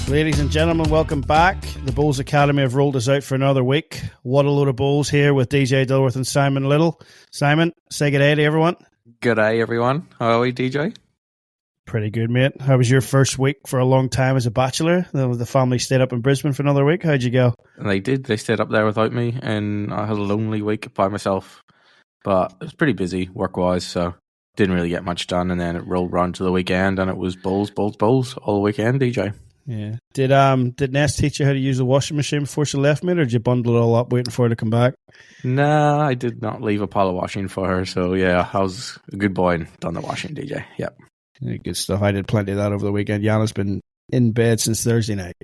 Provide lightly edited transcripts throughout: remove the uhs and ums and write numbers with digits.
Ladies and gentlemen, welcome back. The Bulls Academy have rolled us out for another week. What a load of Bulls here with DJ Dilworth and Simon Little. Simon, say good day to everyone. Good day, everyone. How are we, DJ? Pretty good, mate. How was your first week for a long time as a bachelor? The family stayed up in Brisbane for another week. How'd you go? They did. They stayed up there without me, and I had a lonely week by myself. But it was pretty busy work-wise, so didn't really get much done. And then it rolled round to the weekend, and it was Bulls all weekend, DJ. Yeah. Did Ness teach you how to use the washing machine before she left, mate, or did you bundle it all up waiting for her to come back? Nah, I did not leave a pile of washing for her. So yeah, I was a good boy and done the washing, DJ. Yep. Yeah, good stuff. I did plenty of that over the weekend. Yana's been in bed since Thursday night.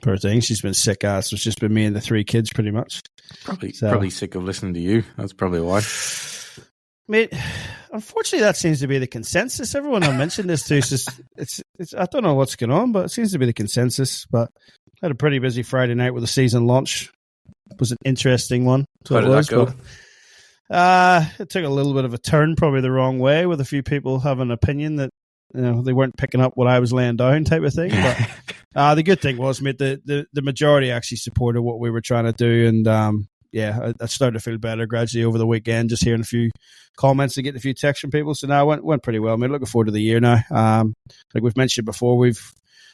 Poor thing. She's been sick ass. It's just been me and the three kids pretty much. Probably sick of listening to you. That's probably why. Mate, unfortunately, that seems to be the consensus. Everyone I mentioned this to, it's I don't know what's going on, but it seems to be the consensus. But I had a pretty busy Friday night with the season launch. It was an interesting one. How did that go? It took a little bit of a turn, probably the wrong way, with a few people having an opinion that they weren't picking up what I was laying down, type of thing. But the good thing was, mate, the majority actually supported what we were trying to do, and I started to feel better gradually over the weekend, just hearing a few comments and getting a few texts from people. So now it went pretty well, mate. Looking forward to the year now. Like we've mentioned before, we've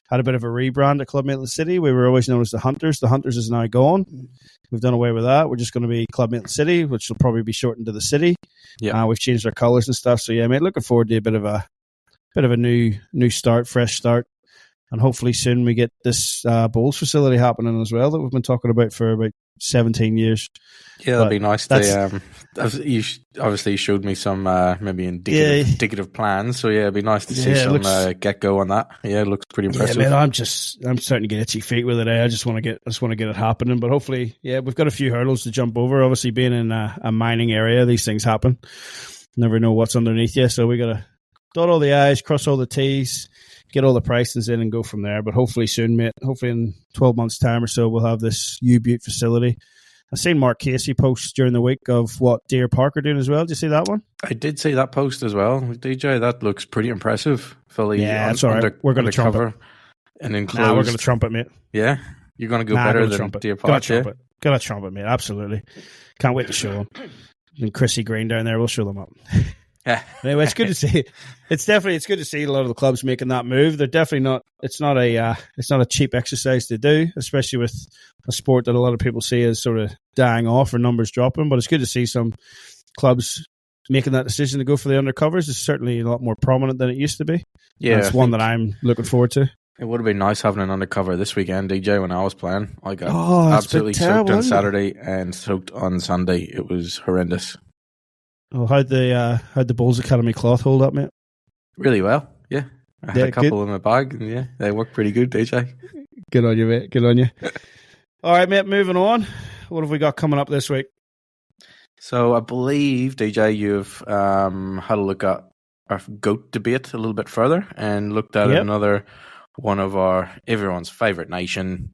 had a bit of a rebrand at Club Maitland City. We were always known as the Hunters. The Hunters is now gone. We've done away with that. We're just going to be Club Maitland City, which will probably be shortened to the City. Yeah, we've changed our colours and stuff. So yeah, mate, looking forward to a bit of a new start, fresh start. And hopefully soon we get this Bulls facility happening as well that we've been talking about for about 17 years. Yeah, that'd be nice. You obviously showed me some maybe indicative plans. So yeah, it'd be nice to see some get-go on that. Yeah, it looks pretty impressive. Yeah, man, I'm starting to get itchy feet with it. I just want to get it happening. But hopefully, yeah, we've got a few hurdles to jump over. Obviously, being in a mining area, these things happen. Never know what's underneath you. So we got to dot all the I's, cross all the T's, get all the prices in and go from there. But hopefully soon, mate, hopefully in 12 months' time or so, we'll have this U-Butte facility. I've seen Mark Casey post during the week of what Deer Park are doing as well. Did you see that one? I did see that post as well. DJ, that looks pretty impressive. That's all right. We're going to trump it. And enclosed. Nah, we're going to trump it, mate. Yeah? You're going to go better than Deer Park, Got to trump it, mate. Absolutely. Can't wait to show them. And Chrissy Green down there, we'll show them up. Anyway, it's good to see. It's good to see a lot of the clubs making that move. They're definitely not. It's not a cheap exercise to do, especially with a sport that a lot of people see as sort of dying off or numbers dropping. But it's good to see some clubs making that decision to go for the undercovers. It's certainly a lot more prominent than it used to be. Yeah, it's one that I'm looking forward to. It would have been nice having an undercover this weekend, DJ. When I was playing, I got absolutely soaked on Saturday and soaked on Sunday. It was horrendous. Oh, how'd the Bulls Academy cloth hold up, mate? Really well, yeah. I had a couple in my bag, and yeah, they work pretty good, DJ. Good on you, mate. Good on you. All right, mate, moving on. What have we got coming up this week? So I believe, DJ, you've had a look at our GOAT debate a little bit further and looked at another one of everyone's favourite nation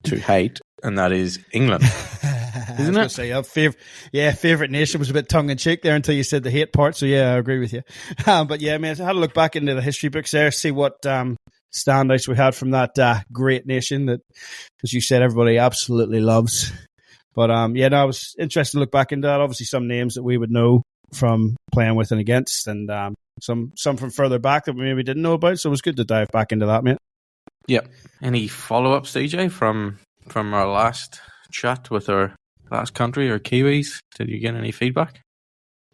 to hate, and that is England. Isn't it? Favourite nation was a bit tongue-in-cheek there until you said the hate part, so yeah, I agree with you. But yeah, man, I had to look back into the history books there, see what standouts we had from that great nation that, as you said, everybody absolutely loves. But I was interested to look back into that. Obviously, some names that we would know from playing with and against, and some from further back that we maybe didn't know about, so it was good to dive back into that, mate. Yep. Any follow-ups, DJ, from our last chat with our last country or Kiwis? Did you get any feedback?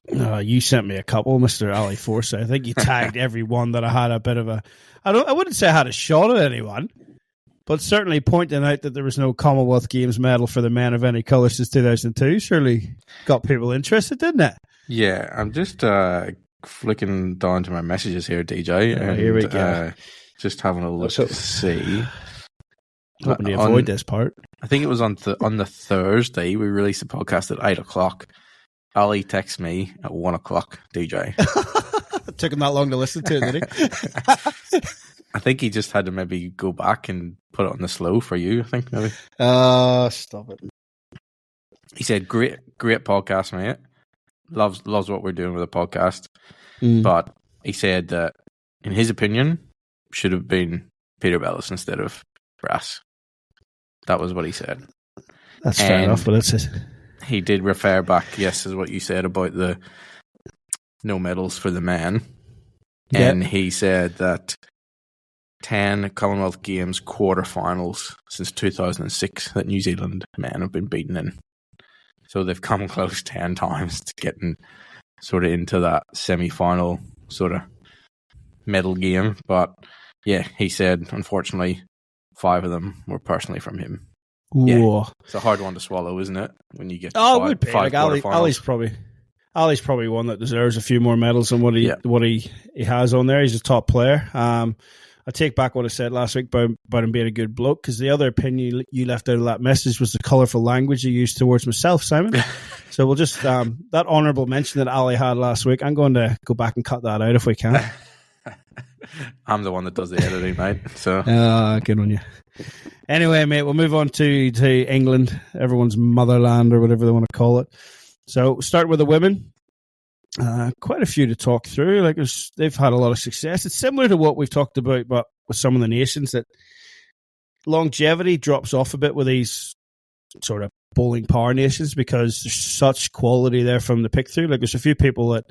You sent me a couple, Mr. Ali Forsyth. I think you tagged everyone that I had a bit of a... I wouldn't say I had a shot at anyone, but certainly pointing out that there was no Commonwealth Games medal for the men of any colour since 2002 surely got people interested, didn't it? Yeah, I'm just flicking down to my messages here, DJ. And, here we go. Just having a look to see... Hoping to avoid this part. I think it was on the Thursday we released the podcast at 8 o'clock. Ali texts me at 1 o'clock, DJ. It took him that long to listen to it, did he? I think he just had to maybe go back and put it on the slow for you, I think, maybe. Stop it. He said, great podcast, mate. Loves what we're doing with the podcast. But he said that, in his opinion, should have been Peter Bellis instead of brass. That was what he said. That's fair enough, but it's he did refer back, yes, as what you said about the no medals for the men. Yeah. And he said that 10 Commonwealth Games quarterfinals since 2006 that New Zealand men have been beaten in. So they've come close 10 times to getting sort of into that semi-final sort of medal game. But yeah, he said, unfortunately, 5 of them were personally from him. Yeah, it's a hard one to swallow, isn't it? When you get to it would be. Like Ali's probably one that deserves a few more medals than what he has on there. He's a top player. I take back what I said last week about him being a good bloke, because the other opinion you left out of that message was the colourful language you used towards myself, Simon. So we'll just that honourable mention that Ali had last week, I'm going to go back and cut that out if we can. I'm the one that does the editing, mate. So good on you. Anyway, mate, we'll move on to England, everyone's motherland or whatever they want to call it. So start with the women. Quite a few to talk through. Like they've had a lot of success. It's similar to what we've talked about, but with some of the nations, that longevity drops off a bit with these sort of bowling power nations, because there's such quality there from the pick through. Like there's a few people that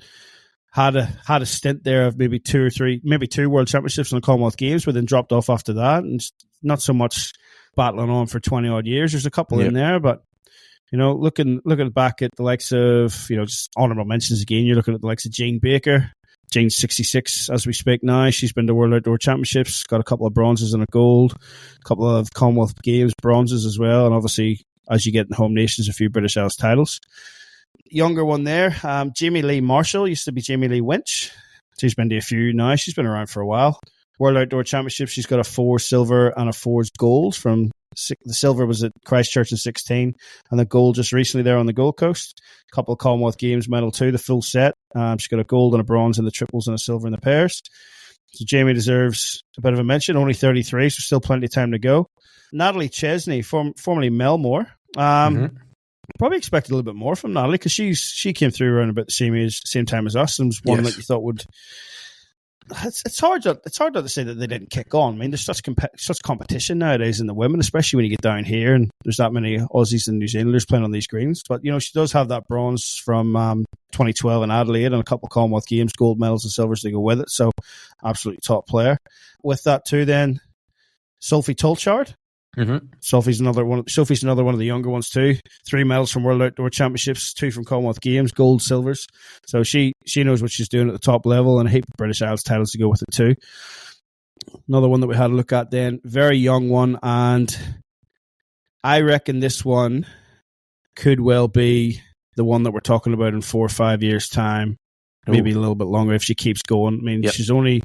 had a stint there of maybe 2 or 3, maybe 2 World Championships and the Commonwealth Games, but then dropped off after that, and not so much battling on for 20 odd years. There's a couple in there, but looking back at the likes of, just honourable mentions again, you're looking at the likes of Jane Baker. Jane's 66 as we speak now. She's been to World Outdoor Championships, got a couple of bronzes and a gold, a couple of Commonwealth Games bronzes as well, and obviously, as you get in home nations, a few British Isles titles. Younger one there, Jamie Lee Marshall, used to be Jamie Lee Winch. She's been to a few now. She's been around for a while. World Outdoor Championships, she's got a 4 silver and a 4 gold. From the silver was at Christchurch in 16, and the gold just recently there on the Gold Coast. A couple of Commonwealth Games medal too, the full set. She's got a gold and a bronze in the triples and a silver in the pairs. So Jamie deserves a bit of a mention. Only 33, so still plenty of time to go. Natalie Chesney, formerly Melmore. Probably expected a little bit more from Natalie, because she came through around about the same time as us, and was one that you thought would. It's hard not to say that they didn't kick on. I mean, there's such competition nowadays in the women, especially when you get down here and there's that many Aussies and New Zealanders playing on these greens. But she does have that bronze from 2012 in Adelaide, and a couple of Commonwealth Games gold medals and silvers to go with it. So absolutely top player. With that too, then Sophie Tolchard. Mm-hmm. Sophie's another one of the younger ones too. 3 medals from World Outdoor Championships, 2 from Commonwealth Games, gold, silvers. So she knows what she's doing at the top level, and a heap of British Isles titles to go with it too. Another one that we had a look at then, very young one, and I reckon this one could well be the one that we're talking about in 4 or 5 years' time, maybe a little bit longer if she keeps going. I mean, she's only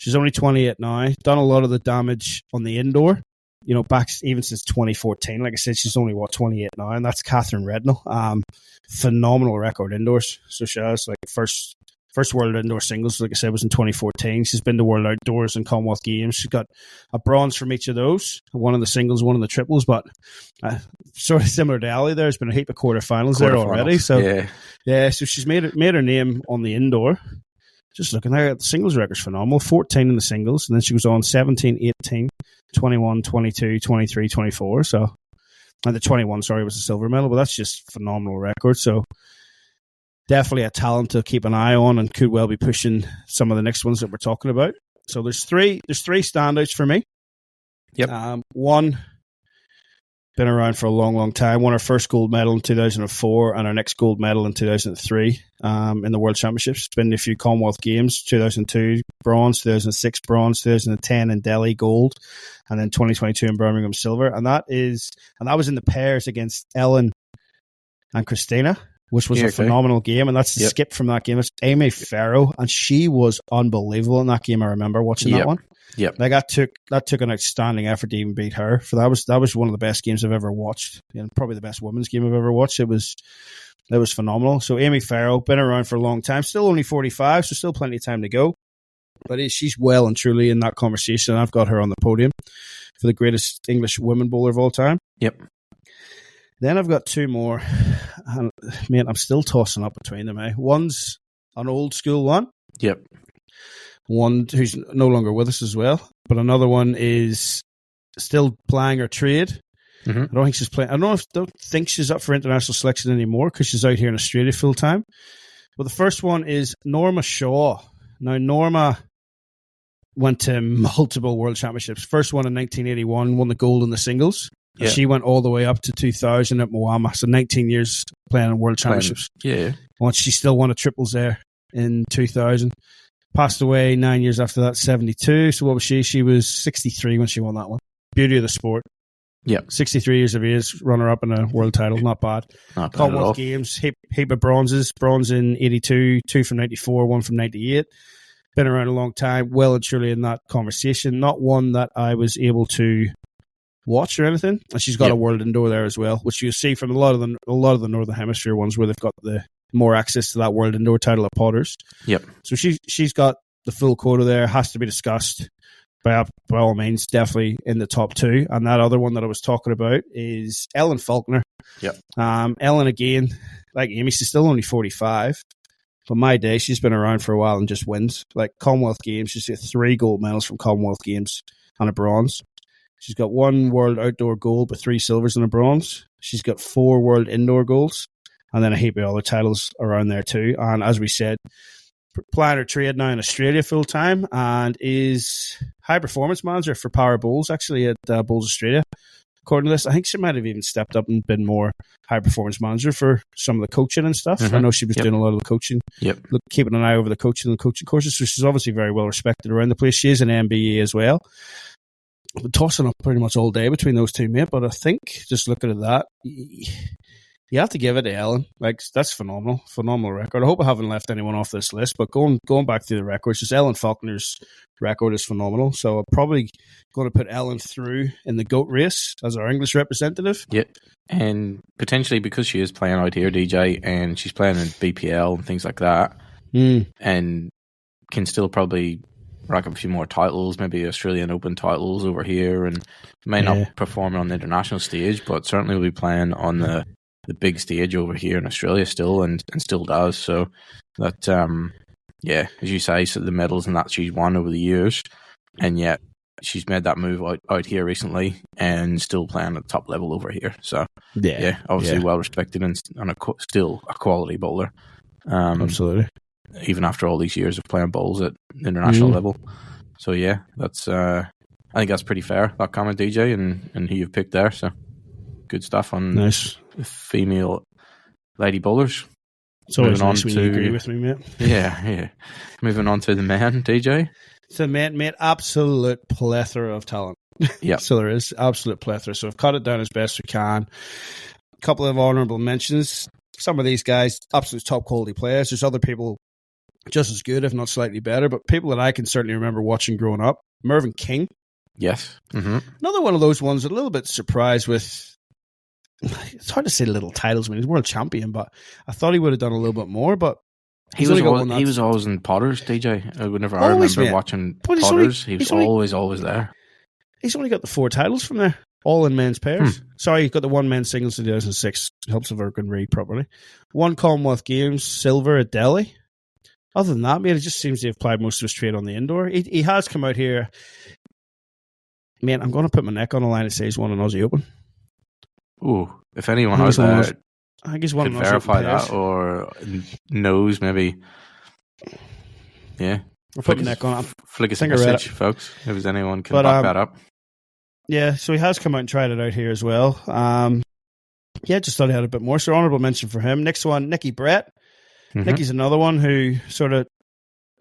28 now, done a lot of the damage on the indoor. Back even since 2014, like I said, she's only 28 now, and that's Catherine Rednall. Phenomenal record indoors. So she has first World Indoor Singles, like I said, was in 2014. She's been to World Outdoors and Commonwealth Games. She's got a bronze from each of those, one in the singles, one in the triples. But sort of similar to Ali, there's been a heap of quarterfinals there already. So so she's made her name on the indoor. Just looking at the singles record's phenomenal. 14 in the singles, and then she goes on 17, 18, 21, 22, 23, 24. So, and the 21, was a silver medal, but that's just phenomenal record. So, definitely a talent to keep an eye on, and could well be pushing some of the next ones that we're talking about. So, there's three standouts for me. Yep. One, been around for a long, long time. Won our first gold medal in 2004 and our next gold medal in 2003 in the World Championships. Been to a few Commonwealth Games, 2002 bronze, 2006 bronze, 2010 in Delhi gold, and then 2022 in Birmingham silver. And that was in the pairs against Ellen and Christina, which was a phenomenal game. And that's the skip from that game. It's Amy Farrow, and she was unbelievable in that game. I remember watching that one. Yep. Like that took an outstanding effort to even beat her. For that was one of the best games I've ever watched, and probably the best women's game I've ever watched. It was phenomenal. So Amy Farrow, been around for a long time, still only 45, so still plenty of time to go. But she's well and truly in that conversation. I've got her on the podium for the greatest English women bowler of all time. Yep. Then I've got 2 more, and mate, I'm still tossing up between them. One's an old school one. Yep. One who's no longer with us as well, but another one is still playing her trade. Mm-hmm. I don't think she's playing. I don't think she's up for international selection anymore because she's out here in Australia full time. Well, the first one is Norma Shaw. Now, Norma went to multiple world championships. First one in 1981, won the gold in the singles. Yeah. She went all the way up to 2000 at Moama. So 19 years playing in world championships. Yeah. Once she still won a triples there in 2000. Passed away 9 years after that, 72. So what was she? She was 63 when she won that one. Beauty of the sport. Yeah. 63 years of age, runner-up in a world title. Not bad. Not bad Commonwealth Games, heap of bronzes. Bronze in 82, 2 from 94, 1 from 98. Been around a long time, well and truly in that conversation. Not one that I was able to watch or anything. And she's got a world indoor there as well, which you see from a lot of the Northern Hemisphere ones where they've got the more access to that world indoor title at Potters. Yep. So she's got the full quota there, has to be discussed. By all means, definitely in the top two. And that other one that I was talking about is Ellen Faulkner. Yep. Ellen, again, like Amy, she's still only 45. But my day, she's been around for a while and just wins. Like Commonwealth Games, she's got 3 gold medals from Commonwealth Games and a bronze. She's got 1 world outdoor gold, but 3 silvers and a bronze. She's got 4 world indoor golds, and then a heap of other titles around there too. And as we said, playing her trade now in Australia full time and is high performance manager for Power Bowls, actually at Bowls Australia. According to this, I think she might have even stepped up and been more high performance manager for some of the coaching and stuff. I know she was doing a lot of the coaching, keeping an eye over the coaching and the coaching courses. So she's obviously very well respected around the place. She is an MBA as well. I've been tossing up pretty much all day between those two, mate. But I think just looking at that, you have to give it to Ellen. Like, that's phenomenal record. I hope I haven't left anyone off this list, but going back through the records, just Ellen Faulkner's record is phenomenal. So I'm probably going to put Ellen through in the GOAT race as our English representative. Yeah, and potentially because she is playing out here, DJ, and she's playing in BPL and things like that, and can still probably rack up a few more titles, maybe Australian Open titles over here, and may not perform on the international stage, but certainly will be playing on the big stage over here in Australia still, and still does. So that, as you say, so the medals and that she's won over the years, and yet she's made that move out here recently and still playing at the top level over here. So obviously well respected and still a quality bowler. Absolutely. Even after all these years of playing bowls at international level. So that's I think that's pretty fair, that comment, DJ, and who you've picked there. So good stuff on nice female lady bowlers. It's always nice when you agree with me, mate. Yeah. Moving on to the men, DJ. So, mate, absolute plethora of talent. Yeah. So there is absolute plethora. So I've cut it down as best we can. A couple of honourable mentions. Some of these guys, absolute top quality players. There's other people just as good, if not slightly better, but people that I can certainly remember watching growing up. Mervyn King. Yes. Mm-hmm. Another one of those ones, a little bit surprised with. It's hard to say little titles when he's world champion, but I thought he would have done a little bit more. But he was always in Potters, DJ. Whenever I remember watching Potters, he was always there. He's only got the 4 titles from there, all in men's pairs. Sorry, he got the 1 men's singles in 2006. Helps if I can read properly. 1 Commonwealth Games silver at Delhi. Other than that, mate, it just seems to have applied most of his trade on the indoor. He has come out here. Man, I'm going to put my neck on the line and say he's won an Aussie Open. Ooh, if anyone out there I think he's one could verify that or knows, maybe. Yeah. We'll put my neck on it. Flick us a message, folks, if anyone can back that up. Yeah, so he has come out and tried it out here as well. Just thought he had a bit more. So honourable mention for him. Next one, Nicky Brett. Nicky's another one who sort of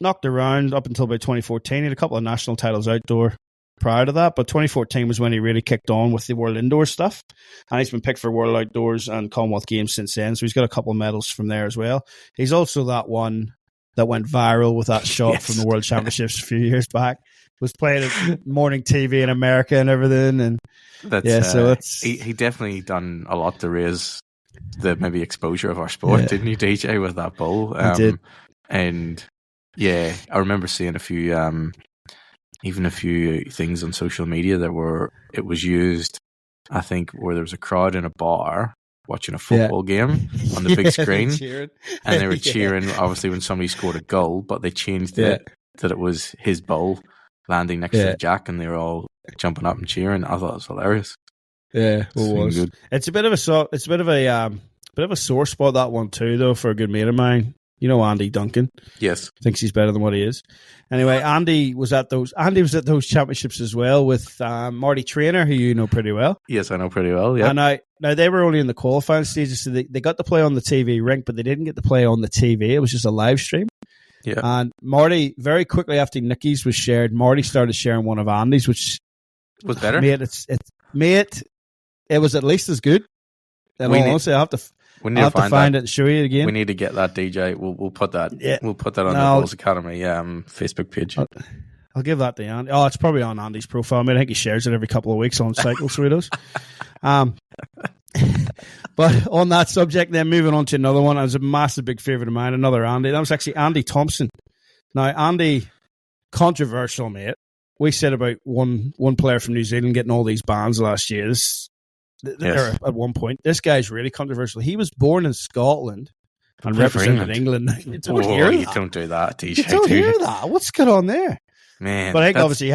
knocked around up until about 2014. He had a couple of national titles outdoor prior to that, but 2014 was when he really kicked on with the World Indoor stuff, and he's been picked for World Outdoors and Commonwealth Games since then, so he's got a couple of medals from there as well. He's also that one that went viral with that shot from the World Championships a few years back. Was playing at morning TV in America and everything, and he definitely done a lot to raise the maybe exposure of our sport, didn't he, DJ, with that bowl? He did. And I remember seeing a few things on social media it was used, I think, where there was a crowd in a bar watching a football game on the big screen, and they were cheering obviously when somebody scored a goal, but they changed it that it was his bowl landing next to the jack, and they were all jumping up and cheering. I thought it was hilarious. Yeah, it was. Good. It's a bit of a sore spot, that one too, though, for a good mate of mine. You know Andy Duncan. Yes, thinks he's better than what he is. Anyway, Andy was at those championships as well with Marty Trainer, who you know pretty well. Yes, I know pretty well. Yeah. And now they were only in the qualifying stages, so they got to play on the TV rink, but they didn't get to play on the TV. It was just a live stream. Yeah. And Marty, very quickly after Nicky's was shared, Marty started sharing one of Andy's, which was better. Mate, it was at least as good. And honestly, I have to find it and show you again. We need to get that, DJ. We'll put that. Yeah. We'll put that on the Bulls Academy Facebook page. I'll give that to Andy. Oh, it's probably on Andy's profile. I mean, I think he shares it every couple of weeks on Cycle, so he does. But on that subject, then moving on to another one, I was a massive big favourite of mine, another Andy. That was actually Andy Thompson. Now, Andy, controversial, mate. We said about one player from New Zealand getting all these bans last year. At one point, this guy's really controversial. He was born in Scotland and represented England. You don't do that, DJ. You don't hear that. What's going on there, man? But I think obviously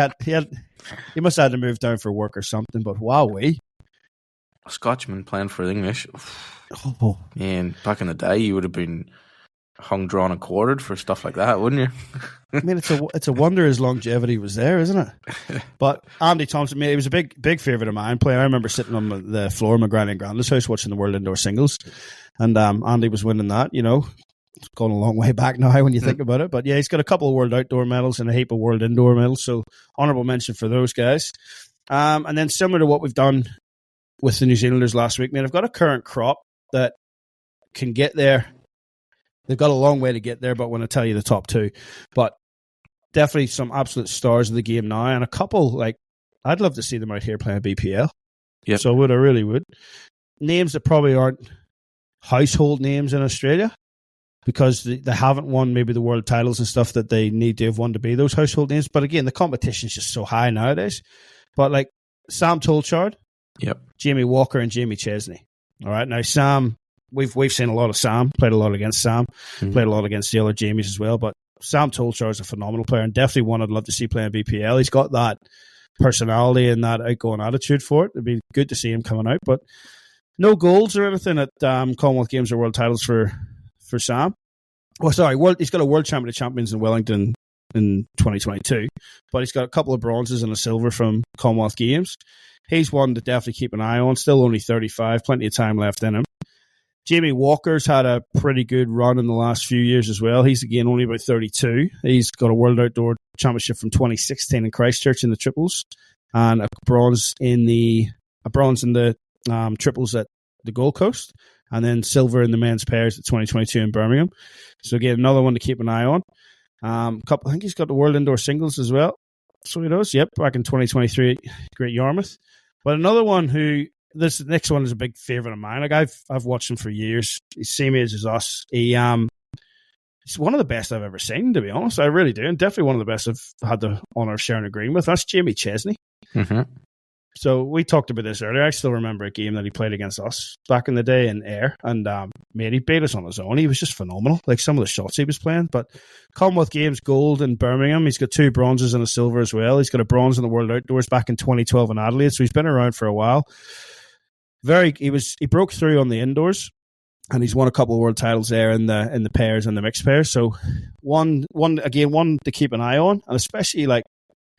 he must have had to move down for work or something. But wowee, a Scotchman playing for the English. Oh man, back in the day, you would have been hung, drawn, and quartered for stuff like that, wouldn't you? I mean, it's a wonder his longevity was there, isn't it? But Andy Thompson, mate, he was a big favourite of mine. I remember sitting on the floor of my granny and granda's house watching the World Indoor Singles, and Andy was winning that. You know, it's gone a long way back now when you think about it. But yeah, he's got a couple of World Outdoor medals and a heap of World Indoor medals. So honourable mention for those guys. And then similar to what we've done with the New Zealanders last week, man, I've got a current crop that can get there. They've got a long way to get there, but when I tell you the top two, but definitely some absolute stars of the game now, and a couple, I'd love to see them out here playing BPL. Yeah. So I really would. Names that probably aren't household names in Australia because they haven't won maybe the world titles and stuff that they need to have won to be those household names. But again, the competition's just so high nowadays. But Sam Tolchard, Jamie Walker, and Jamie Chesney. All right, now Sam. We've seen a lot of Sam, played a lot against Sam, played a lot against the other Jamies as well. But Sam Tolchar is a phenomenal player and definitely one I'd love to see playing BPL. He's got that personality and that outgoing attitude for it. It'd be good to see him coming out. But no goals or anything at Commonwealth Games or World Titles for Sam. Oh, sorry, he's got a World Champion of Champions in Wellington in 2022, but he's got a couple of bronzes and a silver from Commonwealth Games. He's one to definitely keep an eye on. Still only 35, plenty of time left in him. Jamie Walker's had a pretty good run in the last few years as well. He's, again, only about 32. He's got a World Outdoor Championship from 2016 in Christchurch in the triples and a bronze in the triples at the Gold Coast and then silver in the men's pairs at 2022 in Birmingham. So, again, another one to keep an eye on. I think he's got the World Indoor Singles as well. So he does, yep, back in 2023 Great Yarmouth. But another one who... This next one is a big favourite of mine. I've watched him for years. He's same age as us. He's one of the best I've ever seen, to be honest. I really do. And definitely one of the best I've had the honour of sharing a green with. That's Jamie Chesney. Mm-hmm. So we talked about this earlier. I still remember a game that he played against us back in the day in Ayr. And mate, he beat us on his own. He was just phenomenal. Some of the shots he was playing. But Commonwealth Games gold in Birmingham. He's got 2 bronzes and a silver as well. He's got a bronze in the World Outdoors back in 2012 in Adelaide. So he's been around for a while. He broke through on the indoors, and he's won a couple of world titles there in the pairs and the mixed pairs. So one to keep an eye on, and especially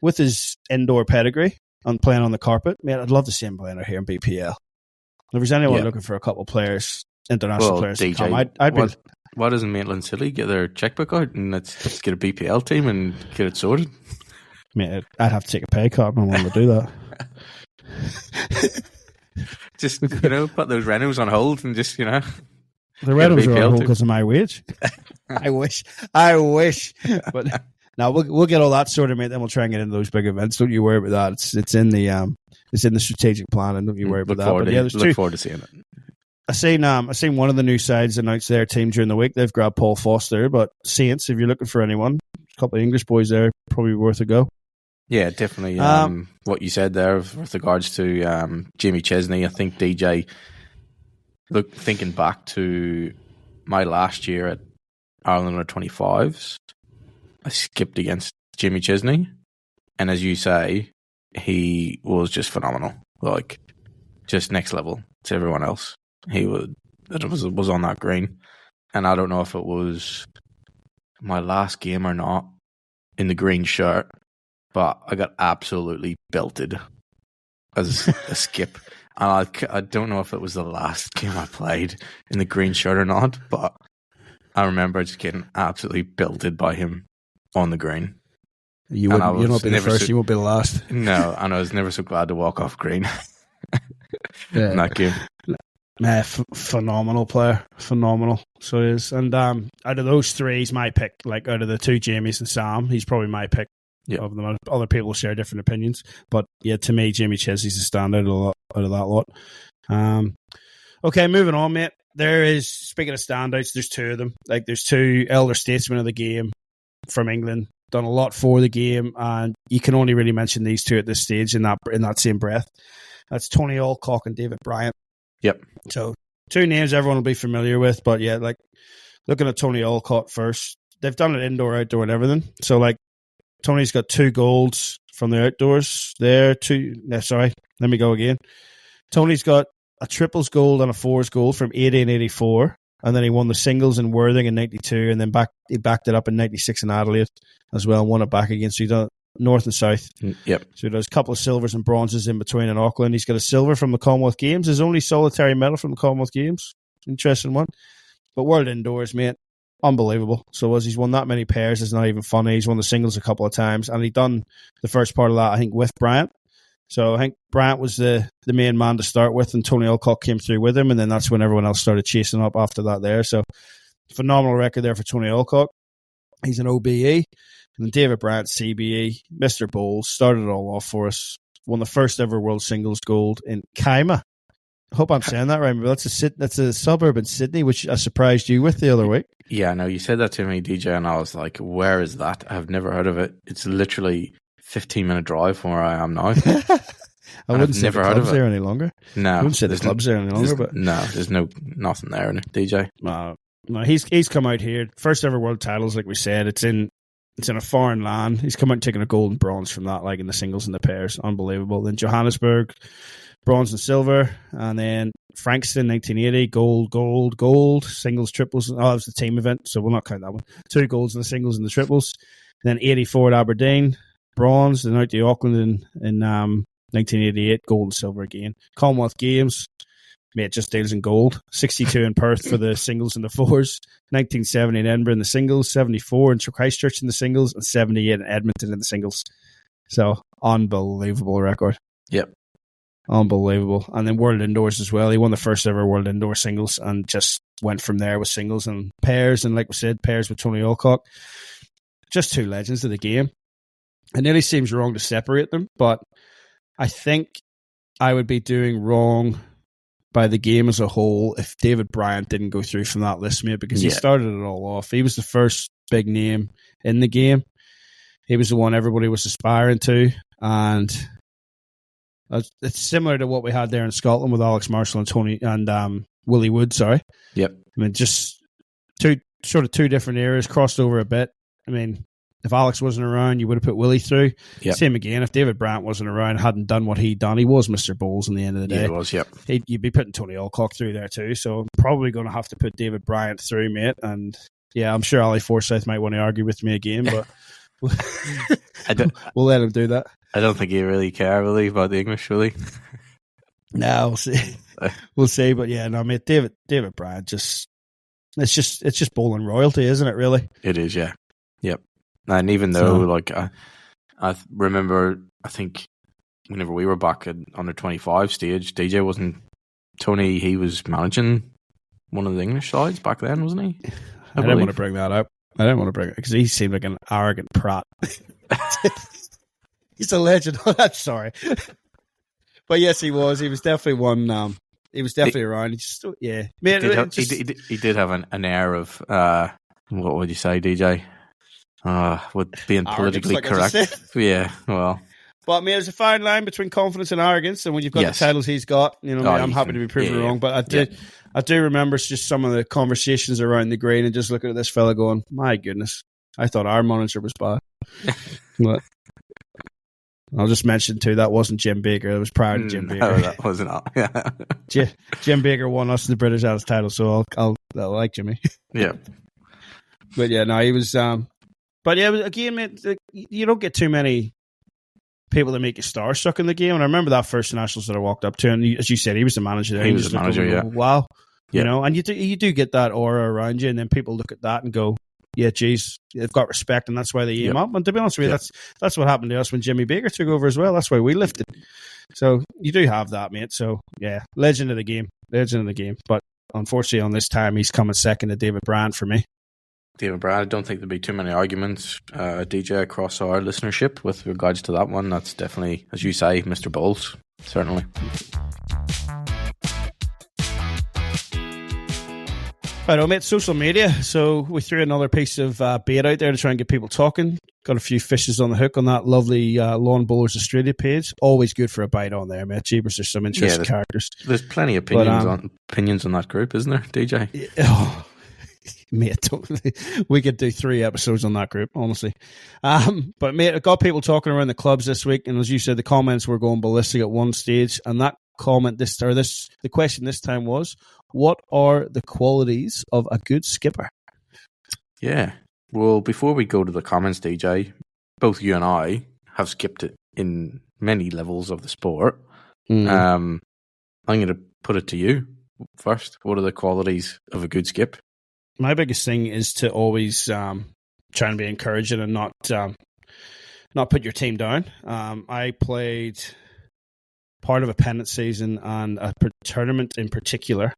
with his indoor pedigree and playing on the carpet. Man, I'd love to see him playing out here in BPL. If there's anyone looking for a couple of players, international players, DJ, to come, why doesn't Maitland City get their checkbook out and let's get a BPL team and get it sorted? Man, I'd have to take a pay cut if I wanted to do that. Just, put those renos on hold and just, The renos are on hold because of my wage. I wish. But now we'll get all that sorted, mate. Then we'll try and get into those big events. Don't you worry about that. It's in the strategic plan, and don't you worry about that. But yeah, look forward to seeing it. I seen one of the new sides announce their team during the week. They've grabbed Paul Foster, but Saints, if you're looking for anyone, a couple of English boys there, probably worth a go. Yeah, definitely. What you said there with regards to Jamie Chesney, I think DJ, thinking back to my last year at Ireland under 25s, I skipped against Jamie Chesney. And as you say, he was just phenomenal. Like, just next level to everyone else. He was on that green. And I don't know if it was my last game or not in the green shirt, but I got absolutely belted as a skip. And I don't know if it was the last game I played in the green shirt or not, but I remember just getting absolutely belted by him on the green. You'll not be the first, you won't be the last. No, and I was never so glad to walk off green in that game. Phenomenal player. Phenomenal. So he is. And out of those three, he's my pick. Like, out of the two, Jamies and Sam, he's probably my pick. Yeah. Of them. Other people share different opinions. But yeah, to me, Jamie Chesley's a standout out of that lot. Okay, moving on, mate. There is, speaking of standouts, there's two of them. Like, there's two elder statesmen of the game from England, done a lot for the game, and you can only really mention these two at this stage in that same breath. That's Tony Alcock and David Bryant. Yep. So, two names everyone will be familiar with, but yeah, like, looking at Tony Alcock first, they've done it indoor, outdoor, and everything. So, like, Tony's got 2 golds from the outdoors there. Let me go again. Tony's got a triples gold and a fours gold from 80 and 84, and then he won the singles in Worthing in 92, and then he backed it up in 96 in Adelaide as well, and won it back again. So he's done north and south. Yep. So he does a couple of silvers and bronzes in between in Auckland. He's got a silver from the Commonwealth Games, his only solitary medal from the Commonwealth Games. Interesting one. But World Indoors, mate, unbelievable. So as he's won that many pairs, it's not even funny. He's won the singles a couple of times, and he done the first part of that, I think, with Bryant. So I think Bryant was the main man to start with, and Tony Alcock came through with him, and then that's when everyone else started chasing up after that there. So phenomenal record there for Tony Alcock. He's an OBE. And then David Bryant, CBE, Mr. Bowles, started it all off for us. Won the first ever World Singles Gold in Kaima. I hope I'm saying that right, but that's a suburb in Sydney, which I surprised you with the other week. Yeah, no, you said that to me, DJ, and I was like, where is that? I've never heard of it. It's literally 15-minute drive from where I am now. I wouldn't say the club's there any longer. No. I wouldn't say the club's there any longer. But no, there's nothing there in it, DJ. No, he's come out here. First ever world titles, like we said. It's in a foreign land. He's come out taking a gold and bronze from that, like in the singles and the pairs. Unbelievable. Then Johannesburg, bronze and silver. And then Frankston, 1980, gold, singles, triples. Oh, that was the team event, so we'll not count that one. 2 golds in the singles and the triples. And then 84 at Aberdeen, bronze. Then out to Auckland in 1988, gold and silver again. Commonwealth Games, mate, just deals in gold. 62 in Perth for the singles and the fours. 1970 in Edinburgh in the singles. 74 in Christchurch in the singles. And 78 in Edmonton in the singles. So, unbelievable record. Yep. Unbelievable. And then World Indoors as well. He won the first ever World Indoor singles and just went from there with singles and pairs. And like we said, pairs with Tony Alcock. Just 2 legends of the game. It nearly seems wrong to separate them, but I think I would be doing wrong by the game as a whole if David Bryant didn't go through from that list, mate, because he started it all off. He was the first big name in the game. He was the one everybody was aspiring to, and it's similar to what we had there in Scotland with Alex Marshall and Tony and Willie Wood. Sorry, yep. I mean, just two different eras crossed over a bit. I mean, if Alex wasn't around, you would have put Willie through. Yep. Same again. If David Bryant wasn't around, hadn't done what he'd done, he was Mr. Bowles in the end of the day. Yeah, he was, yep. You'd be putting Tony Alcock through there too. So I'm probably going to have to put David Bryant through, mate. And yeah, I'm sure Ali Forsyth might want to argue with me again, but we'll let him do that. I don't think he really care, really, about the English, really. No, we'll see. We'll see. But yeah, no, mate, David Bryant it's just bowling royalty, isn't it? Really, it is. Yeah, yep. And even though, like, I remember, I think whenever we were back at under 25 stage, DJ wasn't Tony. He was managing one of the English sides back then, wasn't he? I didn't want to bring that up. I didn't want to bring it because he seemed like an arrogant prat. He's a legend. I'm sorry, but yes, he was. He was definitely one. He was definitely around. He just, yeah, man. He did have an air of what would you say, DJ? With being politically correct. Yeah, well. But I mean, there's a fine line between confidence and arrogance, and when you've got the titles he's got, I'm happy to be proven wrong. But I do remember just some of the conversations around the green and just looking at this fella going, my goodness, I thought our manager was bad. I'll just mention too, that wasn't Jim Baker. It was prior to Jim Baker. No, that wasn't. Yeah. Jim Baker won us the British Isles title, so I'll like Jimmy. Yeah. But yeah, no, he was. But yeah, again, mate, you don't get too many people that make you starstruck in the game. And I remember that first nationals that I walked up to, and as you said, he was the manager there. He was the manager, yeah. Wow. Yeah. You know, and you do get that aura around you, and then people look at that and go, yeah, geez, they've got respect, and that's why they aim up. And to be honest with you, that's what happened to us when Jimmy Baker took over as well. That's why we lifted. So you do have that, mate. So yeah, legend of the game. But unfortunately, on this time, he's coming second to David Bryant for me. David Bryant, I don't think there'll be too many arguments, DJ, across our listenership with regards to that one. That's definitely, as you say, Mr. Bowles, certainly. Right, mate, social media. So we threw another piece of bait out there to try and get people talking. Got a few fishes on the hook on that lovely Lawn Bowlers Australia page. Always good for a bite on there, mate. Jeepers, there's some interesting characters. There's plenty of opinions on that group, isn't there, DJ? Oh, mate, we could do 3 episodes on that group, honestly. But mate, I got people talking around the clubs this week, and as you said, the comments were going ballistic at one stage. And that comment the question this time was, what are the qualities of a good skipper? Yeah. Well, before we go to the comments, DJ, both you and I have skipped it in many levels of the sport. I'm going to put it to you first. What are the qualities of a good skip? My biggest thing is to always try and be encouraging and not put your team down. I played part of a pennant season and a tournament in particular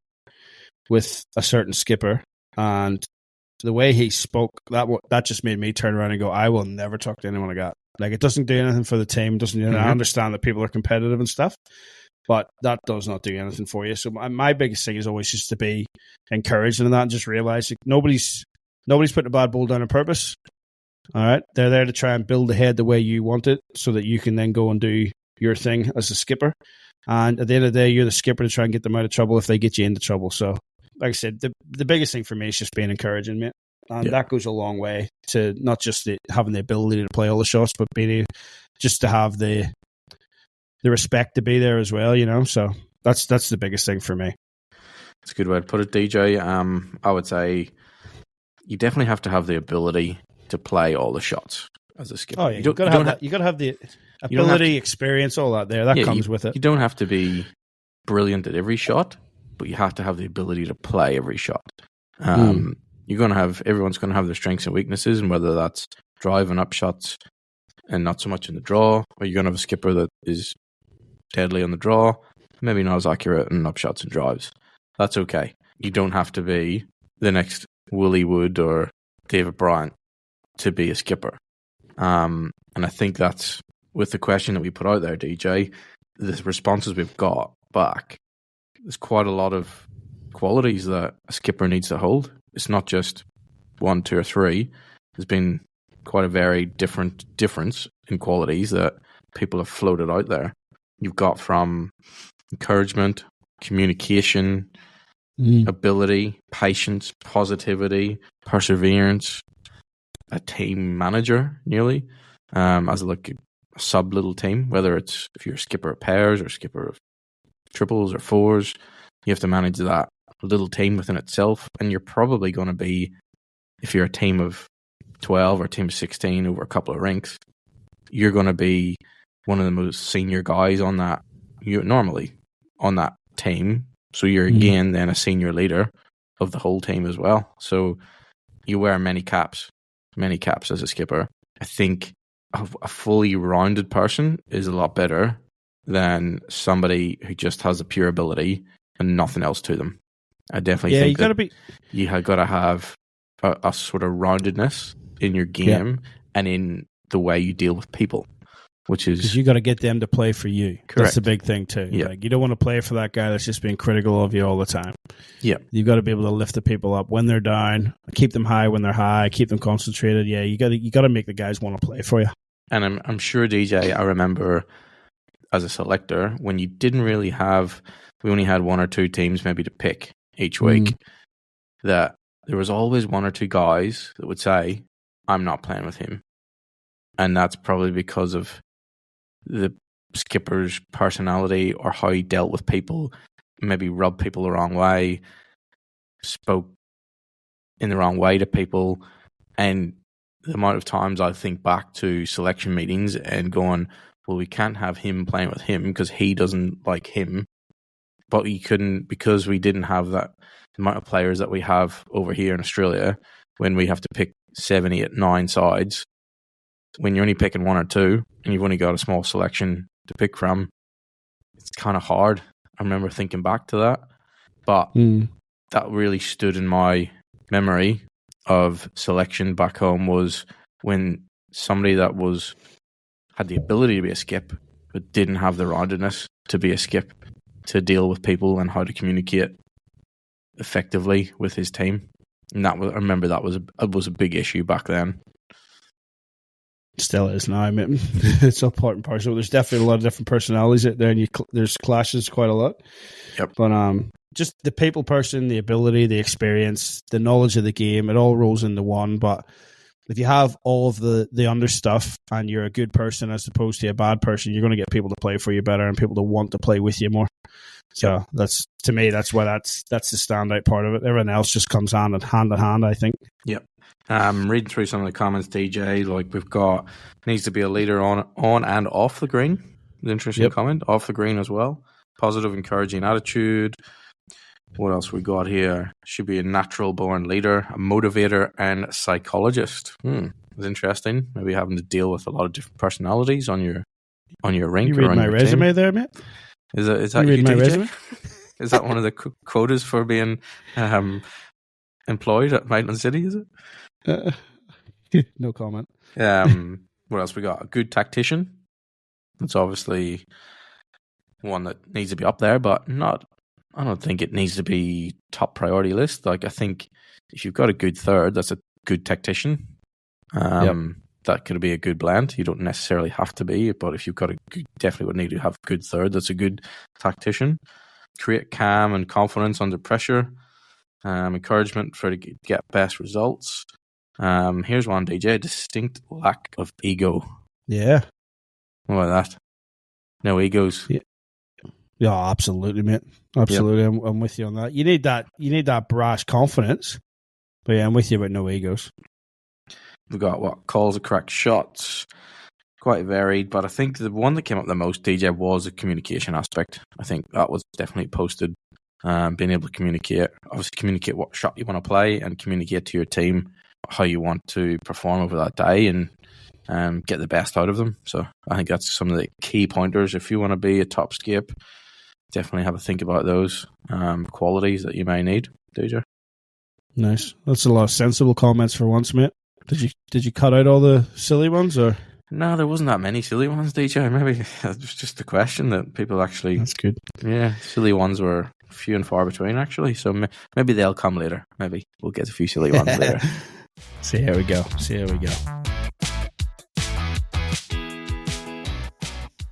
with a certain skipper, and the way he spoke, that just made me turn around and go, I will never talk to anyone like that. Like, it doesn't do anything for the team. I understand that people are competitive and stuff, but that does not do anything for you. So my biggest thing is always just to be encouraging in that and just realize like, nobody's putting a bad ball down on purpose. All right, they're there to try and build the head the way you want it, so that you can then go and do your thing as a skipper. And at the end of the day, you're the skipper to try and get them out of trouble if they get you into trouble. So, like I said, the biggest thing for me is just being encouraging, mate. And that goes a long way to not just having the ability to play all the shots, but just to have the respect to be there as well, you know. So that's the biggest thing for me. That's a good way to put it, DJ. I would say you definitely have to have the ability to play all the shots as a skipper. Oh, yeah. You got to have the ability, experience, all that there. That comes with it. You don't have to be brilliant at every shot, but you have to have the ability to play every shot. Everyone's going to have their strengths and weaknesses, and whether that's driving up shots and not so much in the draw, or you're going to have a skipper that is deadly on the draw, maybe not as accurate in up shots and drives. That's okay. You don't have to be the next Willie Wood or David Bryant to be a skipper. And I think that's, with the question that we put out there, DJ, the responses we've got back, there's quite a lot of qualities that a skipper needs to hold. It's not just 1, 2, or 3. There's been quite a very difference in qualities that people have floated out there. You've got from encouragement, communication, ability, patience, positivity, perseverance, a team manager, nearly, as a sub little team, whether it's if you're a skipper of pairs or skipper of triples or fours, you have to manage that little team within itself. And you're probably going to be, if you're a team of 12 or a team of 16 over a couple of rinks, you're going to be one of the most senior guys on that, normally on that team. So you're again then a senior leader of the whole team as well. So you wear many caps as a skipper. I think a fully rounded person is a lot better than somebody who just has a pure ability and nothing else to them. I definitely think you have got to have a sort of roundedness in your game and in the way you deal with people, which is... Because you got to get them to play for you. Correct. That's the big thing too. Yeah. Like, you don't want to play for that guy that's just being critical of you all the time. Yeah. You've got to be able to lift the people up when they're down, keep them high when they're high, keep them concentrated. Yeah, you got to make the guys want to play for you. And I'm sure, DJ, I remember as a selector, when you didn't really we only had 1 or 2 teams maybe to pick each week, that there was always 1 or 2 guys that would say, I'm not playing with him. And that's probably because of the skipper's personality or how he dealt with people, maybe rubbed people the wrong way, spoke in the wrong way to people. And the amount of times I think back to selection meetings and going, well, we can't have him playing with him because he doesn't like him. But we couldn't, because we didn't have that amount of players that we have over here in Australia, when we have to pick 7, 8, 9 sides, when you're only picking 1 or 2 and you've only got a small selection to pick from, it's kind of hard. I remember thinking back to that. But that really stood in my memory of selection back home, was when somebody that had the ability to be a skip but didn't have the roundedness to be a skip, to deal with people and how to communicate effectively with his team. And I remember that was a big issue back then. Still is now. I mean, it's all part and parcel. There's definitely a lot of different personalities out there, and there's clashes quite a lot. Yep. But just the people person, the ability, the experience, the knowledge of the game, it all rolls into one. But if you have all of the under stuff and you're a good person as opposed to a bad person, you're going to get people to play for you better and people to want to play with you more. So that's, to me, that's why that's the standout part of it. Everything else just comes hand in hand, I think. Yep. Reading through some of the comments, DJ, like we've got, needs to be a leader on and off the green. An interesting comment. Off the green as well. Positive, encouraging attitude. What else we got here? Should be a natural born leader, a motivator, and psychologist. It's interesting. Maybe having to deal with a lot of different personalities on your rink. You read my resume there, mate? Is that you, my DJ? resume? Is that one of the quotas for being employed at Maitland City, is it? No comment. What else we got? A good tactician. That's obviously one that needs to be up there, but I don't think it needs to be top priority list. Like, I think if you've got a good third, that's a good tactician. That could be a good blend. You don't necessarily have to be, but if you've got definitely would need to have a good third. That's a good tactician. Create calm and confidence under pressure. Encouragement to get best results. Here's one, DJ. Distinct lack of ego. Yeah. What about that? No egos. Yeah, absolutely, mate. Absolutely. Yep. I'm with you on that. You need that brash confidence. But yeah, I'm with you about no egos. We've got what calls the correct shots. Quite varied, but I think the one that came up the most, DJ, was the communication aspect. I think that was definitely posted. Being able to communicate what shot you want to play and communicate to your team how you want to perform over that day and get the best out of them. So I think that's some of the key pointers. If you want to be a top skip, definitely have a think about those qualities that you may need, DJ. Nice. That's a lot of sensible comments for once, mate. Did you cut out all the silly ones, or? No, there wasn't that many silly ones, DJ. Maybe it was just a question that people actually... That's good. Yeah, silly ones were few and far between, actually. So maybe they'll come later. Maybe we'll get a few silly ones later. See how we go.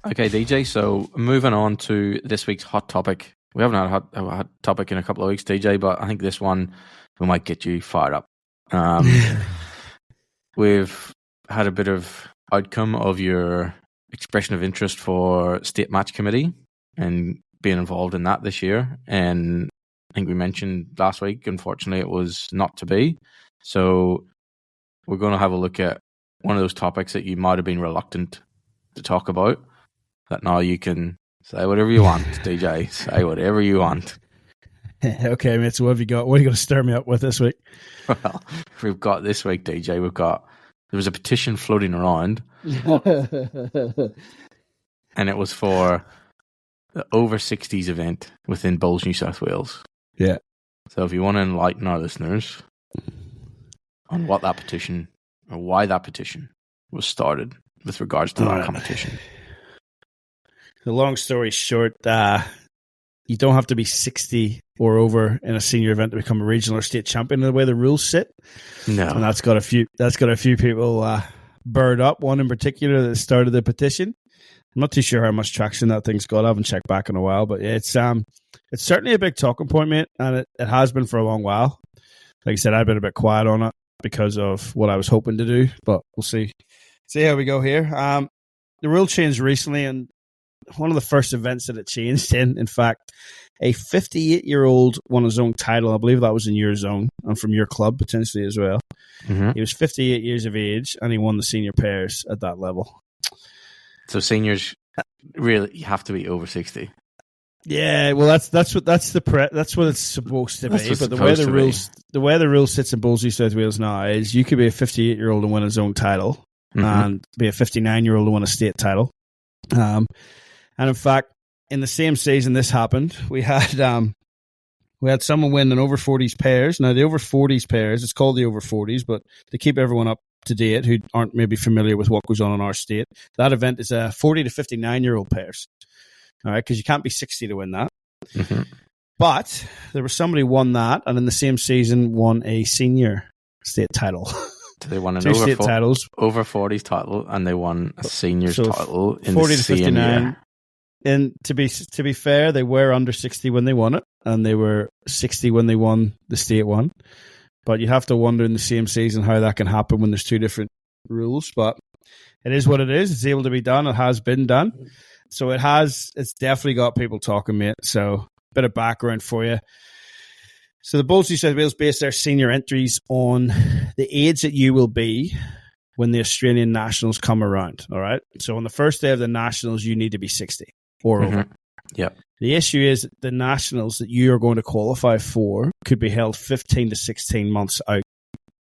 Okay, DJ, so moving on to this week's hot topic. We haven't had a hot topic in a couple of weeks, DJ, but I think this one we might get you fired up. We've had a bit of outcome of your expression of interest for state match committee and being involved in that this year. And I think we mentioned last week, unfortunately, it was not to be. So we're going to have a look at one of those topics that you might have been reluctant to talk about, that now you can say whatever you want, DJ. Say whatever you want. Okay, mate, so what have you got? What are you going to stir me up with this week? Well, we've got this week, DJ, there was a petition floating around and it was for the over 60s event within Bowls, New South Wales. Yeah. So if you want to enlighten our listeners on what that petition, or why that petition was started with regards to that competition. The long story short, you don't have to be 60 or over in a senior event to become a regional or state champion, the way the rules sit. No. And that's got a few people burred up. One in particular that started the petition. I'm not too sure how much traction that thing's got. I haven't checked back in a while, but it's certainly a big talking point, mate, and it has been for a long while. Like I said, I've been a bit quiet on it because of what I was hoping to do, but we'll see how we go here. the rule changed recently, and one of the first events that it changed in fact, a 58-year-old won his own title. I believe that was in your zone and from your club potentially as well. Mm-hmm. He was 58 years of age, and he won the senior pairs at that level. So seniors really have to be over 60. Yeah, well, that's what it's supposed to be. But the way the rule sits in Bowls, New South Wales now is you could be a 58-year-old and win his own title, and be a 59-year-old and win a state title. And in fact, in the same season this happened, we had someone win an over 40s pairs. Now the over 40s pairs, it's called the over 40s, but to keep everyone up to date who aren't maybe familiar with what goes on in our state, that event is a 40 to 59-year-old pairs. All right, because you can't be 60 to win that. Mm-hmm. But there was somebody won that, and in the same season won a senior state title. So they won an over 40s title, and they won a seniors title in 40 to 59. Year. And to be fair, they were under 60 when they won it, and they were 60 when they won the state one. But you have to wonder in the same season how that can happen when there's two different rules. But it is what it is. It's able to be done. It has been done. So it's definitely got people talking, mate. So a bit of background for you. So the Bowls New South Wales base their senior entries on the age that you will be when the Australian Nationals come around. All right. So on the first day of the Nationals, you need to be 60 or over. Yep. The issue is that the Nationals that you are going to qualify for could be held 15 to 16 months out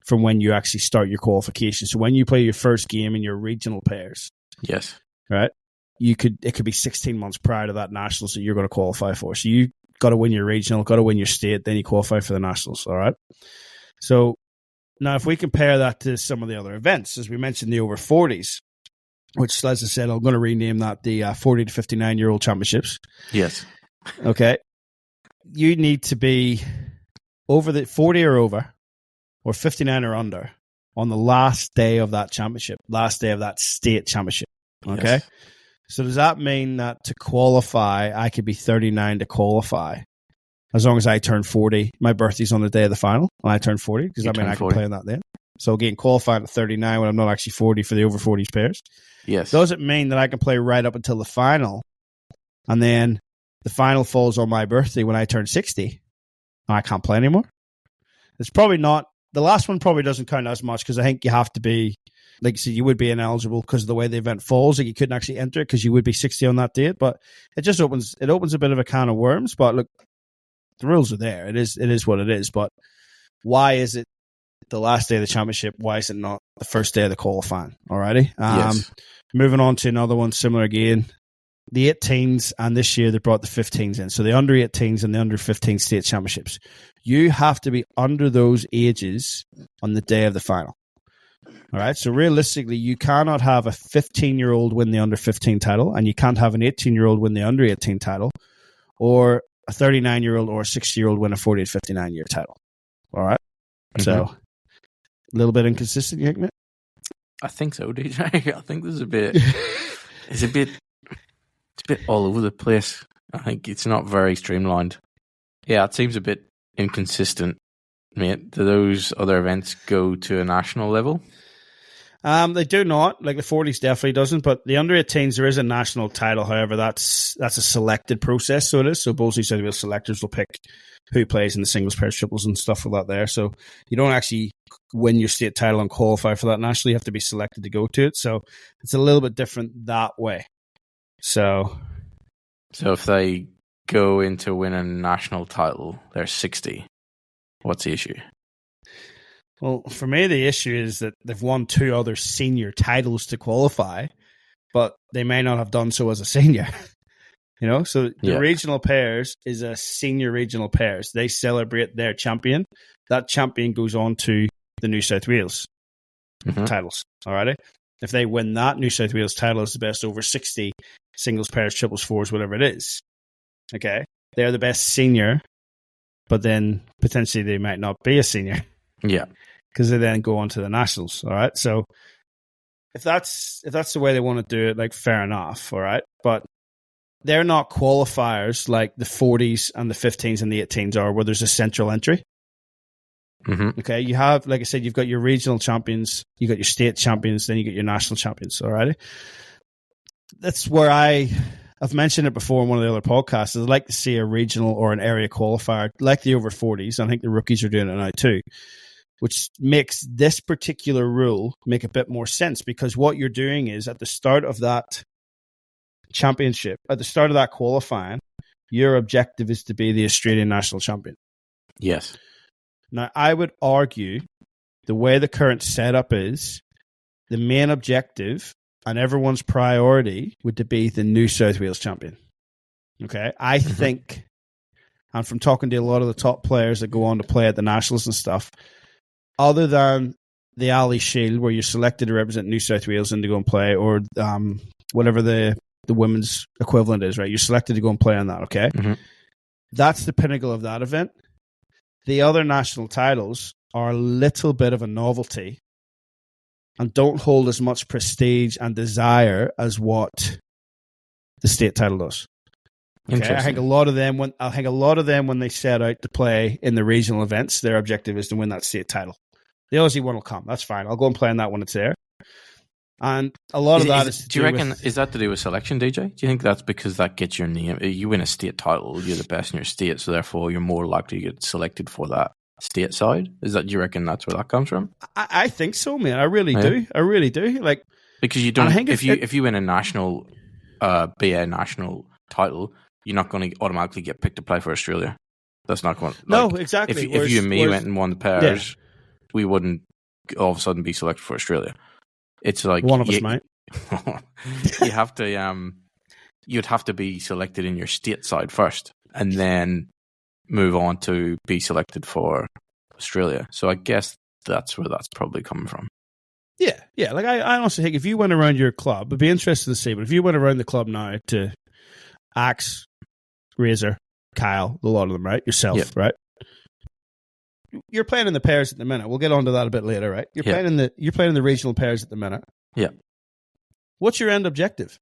from when you actually start your qualification. So when you play your first game in your regional pairs. Yes. Right. It could be 16 months prior to that Nationals that you're going to qualify for. So you got to win your regional, got to win your state, then you qualify for the Nationals. All right. So now if we compare that to some of the other events, as we mentioned, the over 40s, which, as I said, I'm going to rename that the 40 to 59-year-old championships. Yes. Okay. You need to be over the 40 or over, or 59 or under on the last day of that championship, last day of that state championship. Okay. Yes. So does that mean that to qualify, I could be 39 to qualify as long as I turn 40? My birthday's on the day of the final, and I turn 40. Does that mean I can play on that then? So again, qualifying at 39 when I'm not actually 40 for the over 40s pairs. Yes. Does it mean that I can play right up until the final, and then the final falls on my birthday when I turn 60, and I can't play anymore? It's probably not. The last one probably doesn't count as much because I think you have to be, like I said, you would be ineligible because of the way the event falls. Like you couldn't actually enter it because you would be 60 on that date. But it just opens a bit of a can of worms. But look, the rules are there. It is what it is. But why is it the last day of the championship? Why is it not the first day of the qualifying? Alrighty. Yes. Moving on to another one similar again. The 18s, and this year they brought the 15s in. So the under 18s and the under 15 state championships. You have to be under those ages on the day of the final. All right. So realistically, you cannot have a 15-year-old win the under 15 title, and you can't have an 18-year-old win the under 18 title, or a 39-year-old or a 60-year-old win a 40 to 59-year title. All right. Mm-hmm. So a little bit inconsistent, you think, mate? I think so, DJ. I think there's it's a bit all over the place. I think it's not very streamlined. Yeah, it seems a bit inconsistent, mate. Do those other events go to a national level? They do not. Like the 40s definitely doesn't, but the under 18s, there is a national title. However, that's a selected process, so it is. So Bowls New South Wales selectors will pick who plays in the singles, pairs, triples, and stuff like that there. So you don't actually win your state title and qualify for that nationally. You have to be selected to go to it. So it's a little bit different that way. So if they go into win a national title, they're 60. What's the issue? Well, for me, the issue is that they've won two other senior titles to qualify, but they may not have done so as a senior. So the regional pairs is a senior regional pairs. They celebrate their champion. That champion goes on to the New South Wales titles. All right. If they win that, New South Wales title is the best over 60 singles, pairs, triples, fours, whatever it is. Okay. They're the best senior, but then potentially they might not be a senior. Yeah. Because they then go on to the nationals. All right. So if that's the way they want to do it, like, fair enough. All right. But they're not qualifiers like the 40s and the 15s and the 18s are, where there's a central entry. Mm-hmm. Okay. You have, like I said, you've got your regional champions, you got your state champions, then you get your national champions. All right. that's where I've mentioned it before in one of the other podcasts. I'd like to see a regional or an area qualifier like the over 40s. I think the rookies are doing it now too, which makes this particular rule make a bit more sense, because what you're doing is at the start of that championship, at the start of that qualifying, your objective is to be the Australian national champion. Yes. Now, I would argue the way the current setup is, the main objective and everyone's priority would to be the New South Wales champion. Okay? I think, and from talking to a lot of the top players that go on to play at the Nationals and stuff, other than the Ali Shield, where you're selected to represent New South Wales and to go and play, or whatever the women's equivalent is, right? You're selected to go and play on that, okay? Mm-hmm. That's the pinnacle of that event. The other national titles are a little bit of a novelty and don't hold as much prestige and desire as what the state title does. Okay? I think a lot of them, when they set out to play in the regional events, their objective is to win that state title. The Aussie one will come. That's fine. I'll go and play in that when it's there. And a lot of that is. Do you reckon is that to do with selection, DJ? Do you think that's because that gets your name? You win a state title, you're the best in your state, so therefore you're more likely to get selected for that state side? Is that, do you reckon that's where that comes from? I think so, man. I really do. I really do. Like, because you don't. If you win a national, BA national title, you're not going to automatically get picked to play for Australia. That's not going. No, exactly. If you and me went and won the pairs, we wouldn't all of a sudden be selected for Australia. It's like one of us might. You have to. You'd have to be selected in your state side first, and then move on to be selected for Australia. So I guess that's where that's probably coming from. Yeah. Like I honestly think if you went around your club, it'd be interesting to see. But if you went around the club now to Axe, Razor, Kyle, a lot of them, right? Yourself, right? You're playing in the pairs at the minute. We'll get onto that a bit later, right? You're playing in the regional pairs at the minute. Yeah. What's your end objective?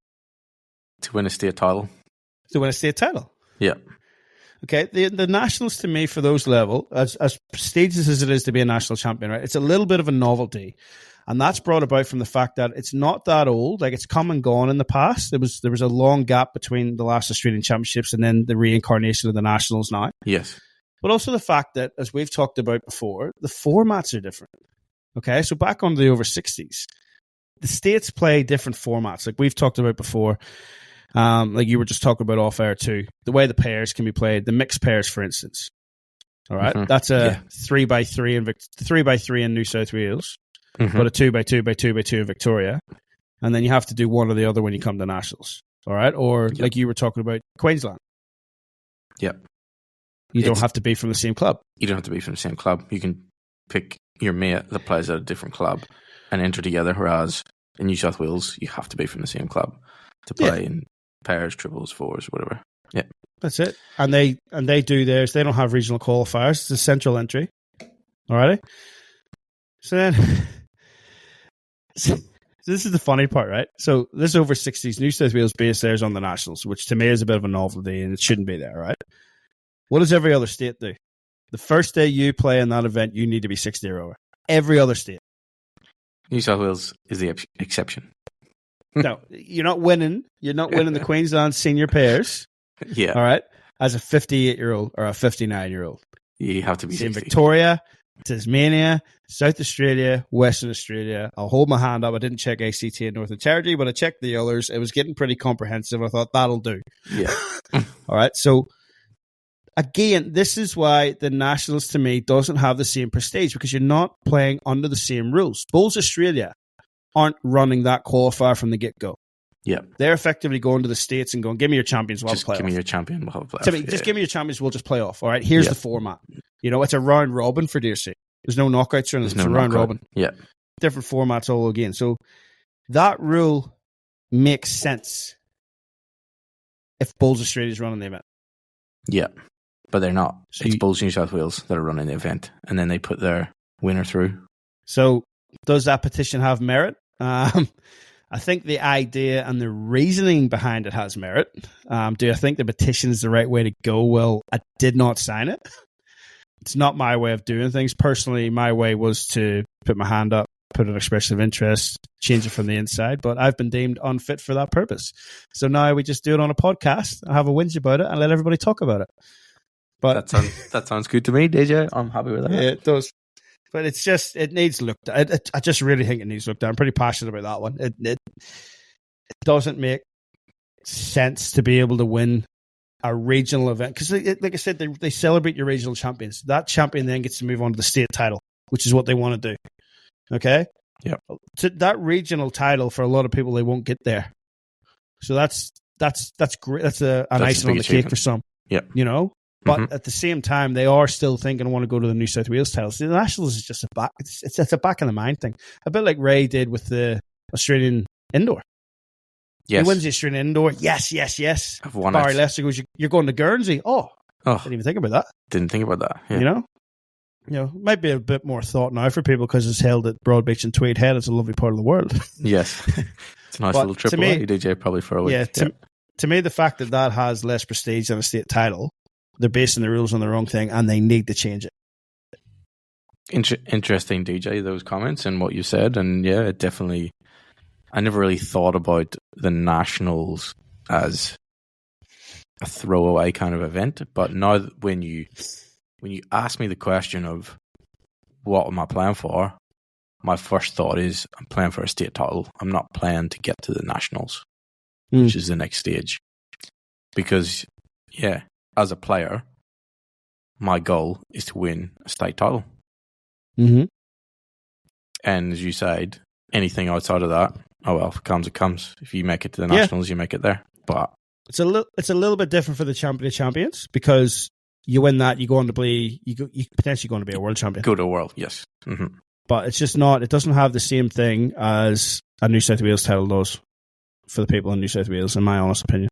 To win a state title. To win a state title. Yeah. Okay. The nationals, to me, for those level, as prestigious as it is to be a national champion, right? It's a little bit of a novelty. And that's brought about from the fact that it's not that old. Like, it's come and gone in the past. There was a long gap between the last Australian Championships and then the reincarnation of the nationals now. Yes. But also the fact that, as we've talked about before, the formats are different. Okay, so back on the over 60s, the states play different formats. Like we've talked about before, like you were just talking about off air too, the way the pairs can be played, the mixed pairs, for instance. All right, that's a 3x3 in New South Wales, but a 2x2x2x2 in Victoria, and then you have to do one or the other when you come to nationals. All right, or like you were talking about Queensland. Yep. You don't have to be from the same club. You don't have to be from the same club. You can pick your mate that plays at a different club and enter together, whereas in New South Wales, you have to be from the same club to play in pairs, triples, fours, whatever. Yeah. That's it. And they do theirs. They don't have regional qualifiers. It's a central entry. Alrighty? So then... So this is the funny part, right? So this over 60s, New South Wales base theirs on the Nationals, which to me is a bit of a novelty and it shouldn't be there, right? What does every other state do? The first day you play in that event, you need to be 60 or over. Every other state. New South Wales is the exception. No, you're not winning. You're not winning the Queensland senior pairs. Yeah. All right. As a 58-year-old or a 59-year-old. You have to be 60. In Victoria, Tasmania, South Australia, Western Australia. I'll hold my hand up. I didn't check ACT and Northern Territory, but I checked the others. It was getting pretty comprehensive. I thought that'll do. Yeah. All right. So, again, this is why the Nationals, to me, doesn't have the same prestige because you're not playing under the same rules. Bulls Australia aren't running that qualifier from the get-go. Yeah. They're effectively going to the States and going, give me your champions, we'll have a playoff. Give me your champion, we'll have a playoff. Just give me your champions, we'll just play off. All right, here's the format. You know, it's a round robin for dear sake. There's no knockouts or anything. It's a round robin. Yeah. Different formats all again. So that rule makes sense if Bulls Australia is running the event. Yeah. But they're not. So it's Bulls New South Wales that are running the event, and then they put their winner through. So does that petition have merit? I think the idea and the reasoning behind it has merit. Do I think the petition is the right way to go? Well, I did not sign it. It's not my way of doing things. Personally, my way was to put my hand up, put an expression of interest, change it from the inside, but I've been deemed unfit for that purpose. So now we just do it on a podcast and have a whinge about it and let everybody talk about it. But that sounds good to me, DJ. I'm happy with that. Yeah, it does. But it's just, it needs looked at. I just really think it needs looked at. I'm pretty passionate about that one. It doesn't make sense to be able to win a regional event because, like I said, they celebrate your regional champions. That champion then gets to move on to the state title, which is what they want to do. Okay? Yeah. That regional title, for a lot of people, they won't get there. So that's great. That's an icing on the cake for some. Yeah. You know? But at the same time, they are still thinking, I want to go to the New South Wales titles. The Nationals is just it's a back in the mind thing. A bit like Ray did with the Australian Indoor. Yes. He wins the Australian Indoor. Yes. I've won Barry it. Lester goes, you're going to Guernsey. Oh, didn't even think about that. Didn't think about that. Yeah. You know, might be a bit more thought now for people because it's held at Broadbeach and Tweed Head. It's a lovely part of the world. Yes. It's a nice little triple A DJ probably for a week. Yeah, to me, the fact that has less prestige than a state title, they're basing the rules on the wrong thing and they need to change it. Interesting, DJ, those comments and what you said. And yeah, it definitely, I never really thought about the Nationals as a throwaway kind of event. But now when you ask me the question of what am I playing for, my first thought is I'm playing for a state title. I'm not playing to get to the Nationals, which is the next stage. Because, yeah, as a player, my goal is to win a state title. Mm-hmm. And as you said, anything outside of that, oh well, if it comes, it comes. If you make it to the Nationals, you make it there. But it's a little bit different for the Champion of Champions because you win that, you go on to play, you potentially going to be a world champion. Go to a world, yes. Mm-hmm. But it's just not, it doesn't have the same thing as a New South Wales title does for the people in New South Wales, in my honest opinion.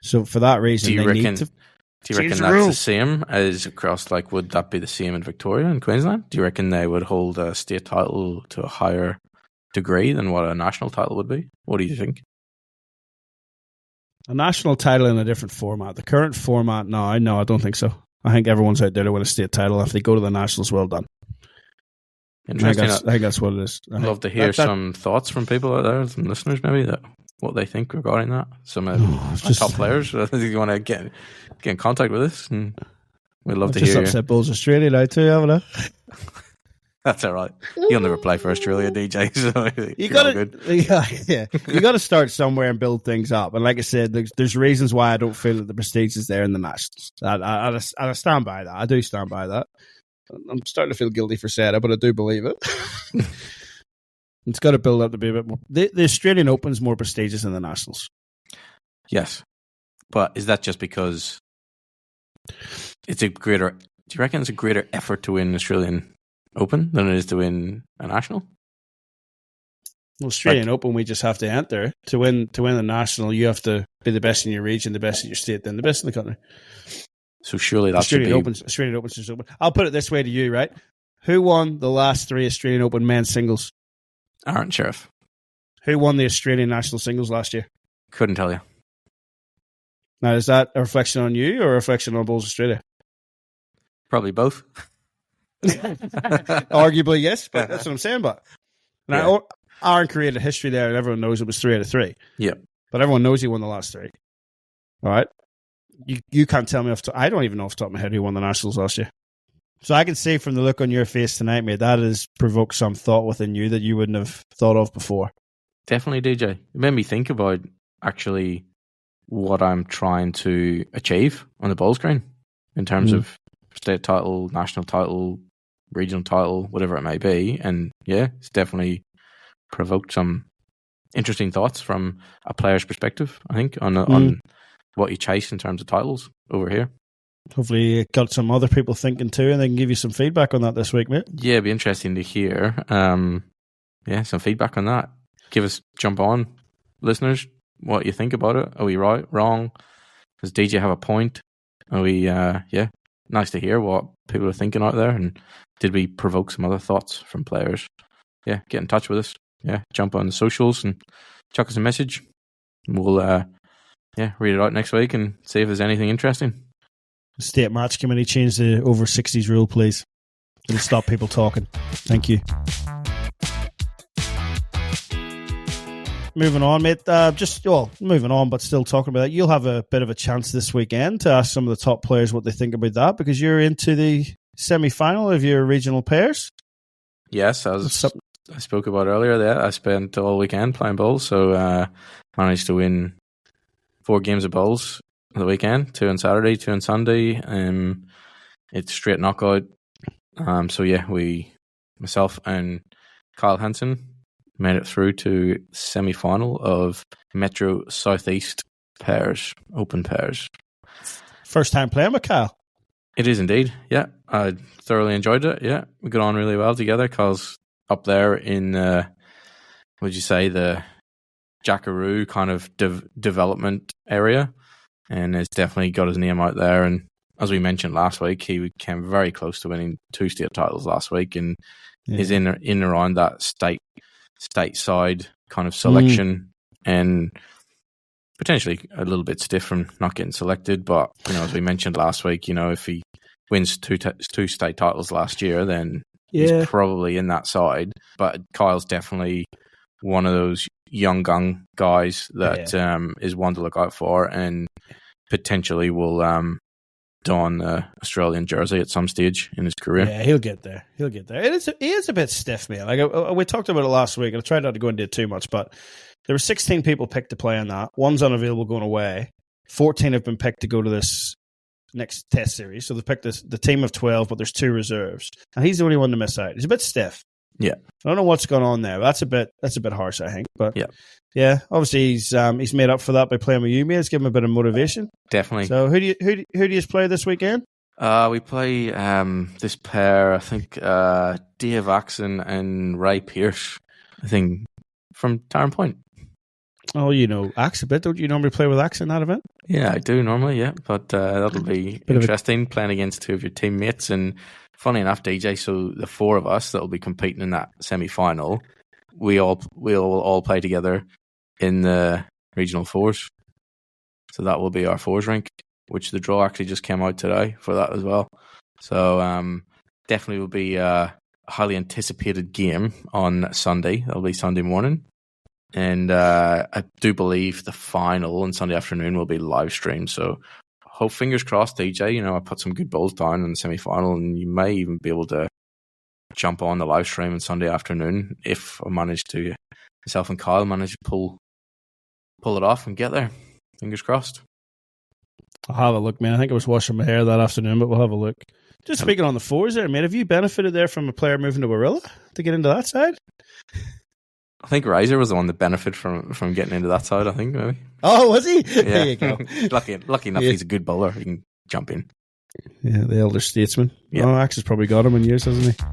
So for that reason, do you reckon that's the same as across, like, would that be the same in Victoria and Queensland? Do you reckon they would hold a state title to a higher degree than what a national title would be? What do you think? A national title in a different format. The current format, no, I don't think so. I think everyone's out there to win a state title. If they go to the Nationals, well done. Interesting. I think that's what it is. I'd love to hear some thoughts from people out there, some listeners maybe, that what they think regarding that. Some top players. If you want to get in contact with us, and we'd love to hear. Just upset Bulls Australia now too, haven't I? That's all right. You'll never play for Australia, DJ. So you got to start somewhere and build things up. And like I said, there's reasons why I don't feel that the prestige is there in the Nationals. I stand by that. I do stand by that. I'm starting to feel guilty for saying it, but I do believe it. It's got to build up to be a bit more. The Australian Open's more prestigious than the Nationals. Yes, but is that just because it's a greater? Do you reckon it's a greater effort to win an Australian Open than it is to win a national? Well, Australian Open, we just have to enter. To win the national, you have to be the best in your region, the best in your state, then the best in the country. So surely that Australian should be... Australian Open's just open. I'll put it this way to you, right? Who won the last 3 Australian Open men's singles? Aaron Sheriff. Who won the Australian national singles last year? Couldn't tell you. Now, is that a reflection on you or a reflection on Bulls Australia? Probably both. Arguably, yes, but that's what I'm saying. But now, Aaron created history there, and everyone knows it was 3 out of 3. Yeah, but everyone knows he won the last 3. All right, you can't tell me I don't even know off the top of my head who won the Nationals last year. So I can see from the look on your face tonight, mate, that has provoked some thought within you that you wouldn't have thought of before. Definitely, DJ. It made me think about actually what I'm trying to achieve on the ball screen in terms of state title, national title, regional title, whatever it may be. And yeah, it's definitely provoked some interesting thoughts from a player's perspective, I think, on what you chase in terms of titles over here. Hopefully you got some other people thinking too, and they can give you some feedback on that this week, mate. Yeah, it'd be interesting to hear some feedback on that. Jump on, listeners, what you think about it. Are we right, wrong? Does DJ have a point? Are we, nice to hear what people are thinking out there, and did we provoke some other thoughts from players? Yeah, get in touch with us. Yeah, jump on the socials and chuck us a message. And we'll, read it out next week and see if there's anything interesting. State Match Committee, change the over 60s rule, please. It'll stop people talking. Thank you. moving on, mate. Moving on, but still talking about that. You'll have a bit of a chance this weekend to ask some of the top players what they think about that, because you're into the semi-final of your regional pairs. Yes, as I spoke about earlier, there I spent all weekend playing bowls, so managed to win 4 games of bowls on the weekend, 2 on Saturday, 2 on Sunday. It's straight knockout. Myself and Kyle Hansen made it through to semi-final of Metro Southeast pairs, open pairs. First time playing with Kyle? It is indeed, yeah. I thoroughly enjoyed it, yeah. We got on really well together. Kyle's up there in, the Jackaroo kind of development area, and has definitely got his name out there. And as we mentioned last week, he came very close to winning 2 state titles last week, and is in around that stateside kind of selection, and potentially a little bit stiff from not getting selected. But as we mentioned last week, if he wins two state titles last year, then he's probably in that side. But Kyle's definitely one of those young gun guys that is one to look out for, and potentially will don the Australian jersey at some stage in his career. Yeah, he'll get there. He is a bit stiff, man. Like we talked about it last week, and I tried not to go into it too much, but there were 16 people picked to play on that. One's unavailable going away. 14 have been picked to go to this next test series. So they picked the team of 12, but there's 2 reserves, and he's the only one to miss out. He's a bit stiff. Yeah, I don't know what's going on there. That's a bit harsh, I think. But yeah, obviously he's made up for that by playing with you, mate. It's given him a bit of motivation. Definitely. So who do you play this weekend? We play this pair, I think, Dave Axon and Ray Pierce, I think, from Tarrant Point. Oh, Axe a bit. Don't you normally play with Axe in that event? Yeah, I do normally, yeah. But that'll be interesting, playing against 2 of your teammates. And funny enough, DJ, so the 4 of us that will be competing in that semi-final, we'll all play together in the regional 4s. So that will be our 4s rank, which the draw actually just came out today for that as well. So definitely will be a highly anticipated game on Sunday. That'll be Sunday morning. And I do believe the final on Sunday afternoon will be live streamed. So hope, fingers crossed, DJ. I put some good bowls down in the semi-final, and you may even be able to jump on the live stream on Sunday afternoon if I manage to, myself and Kyle manage to pull it off and get there. Fingers crossed. I'll have a look, man. I think I was washing my hair that afternoon, but we'll have a look. Just speaking on the 4s there, man, have you benefited there from a player moving to Warilla to get into that side? I think Riser was the one that benefited from getting into that side, I think, maybe. Oh, was he? Yeah. There you go. Lucky enough, he's a good bowler. He can jump in. Yeah, the elder statesman. Yeah. Oh, Axe has probably got him in years, hasn't he?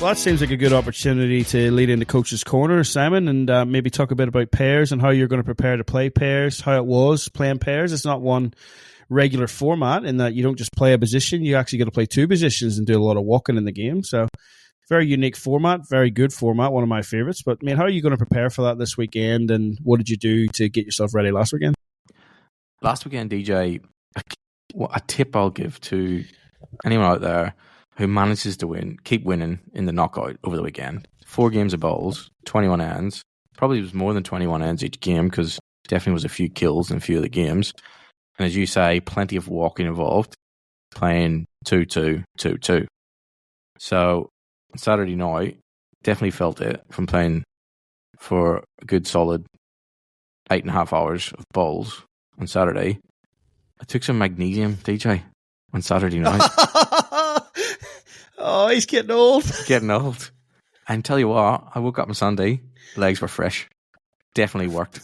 Well, that seems like a good opportunity to lead into Coach's Corner, Simon, and maybe talk a bit about pairs and how you're going to prepare to play pairs, how it was playing pairs. It's not one regular format in that you don't just play a position, you actually get to play 2 positions and do a lot of walking in the game. So very unique format, very good format, one of my favorites. But, man, how are you going to prepare for that this weekend, and what did you do to get yourself ready last weekend? Last weekend, DJ, a tip I'll give to anyone out there who manages to keep winning in the knockout over the weekend. 4 games of bowls, 21 ends. Probably was more than 21 ends each game, because definitely was a few kills in a few of the games. And as you say, plenty of walking involved, playing 2-2, 2-2. So Saturday night, definitely felt it from playing for a good solid 8.5 hours of bowls on Saturday. I took some magnesium, DJ, on Saturday night. Oh, he's getting old. Getting old. And tell you what, I woke up on Sunday, legs were fresh. Definitely worked.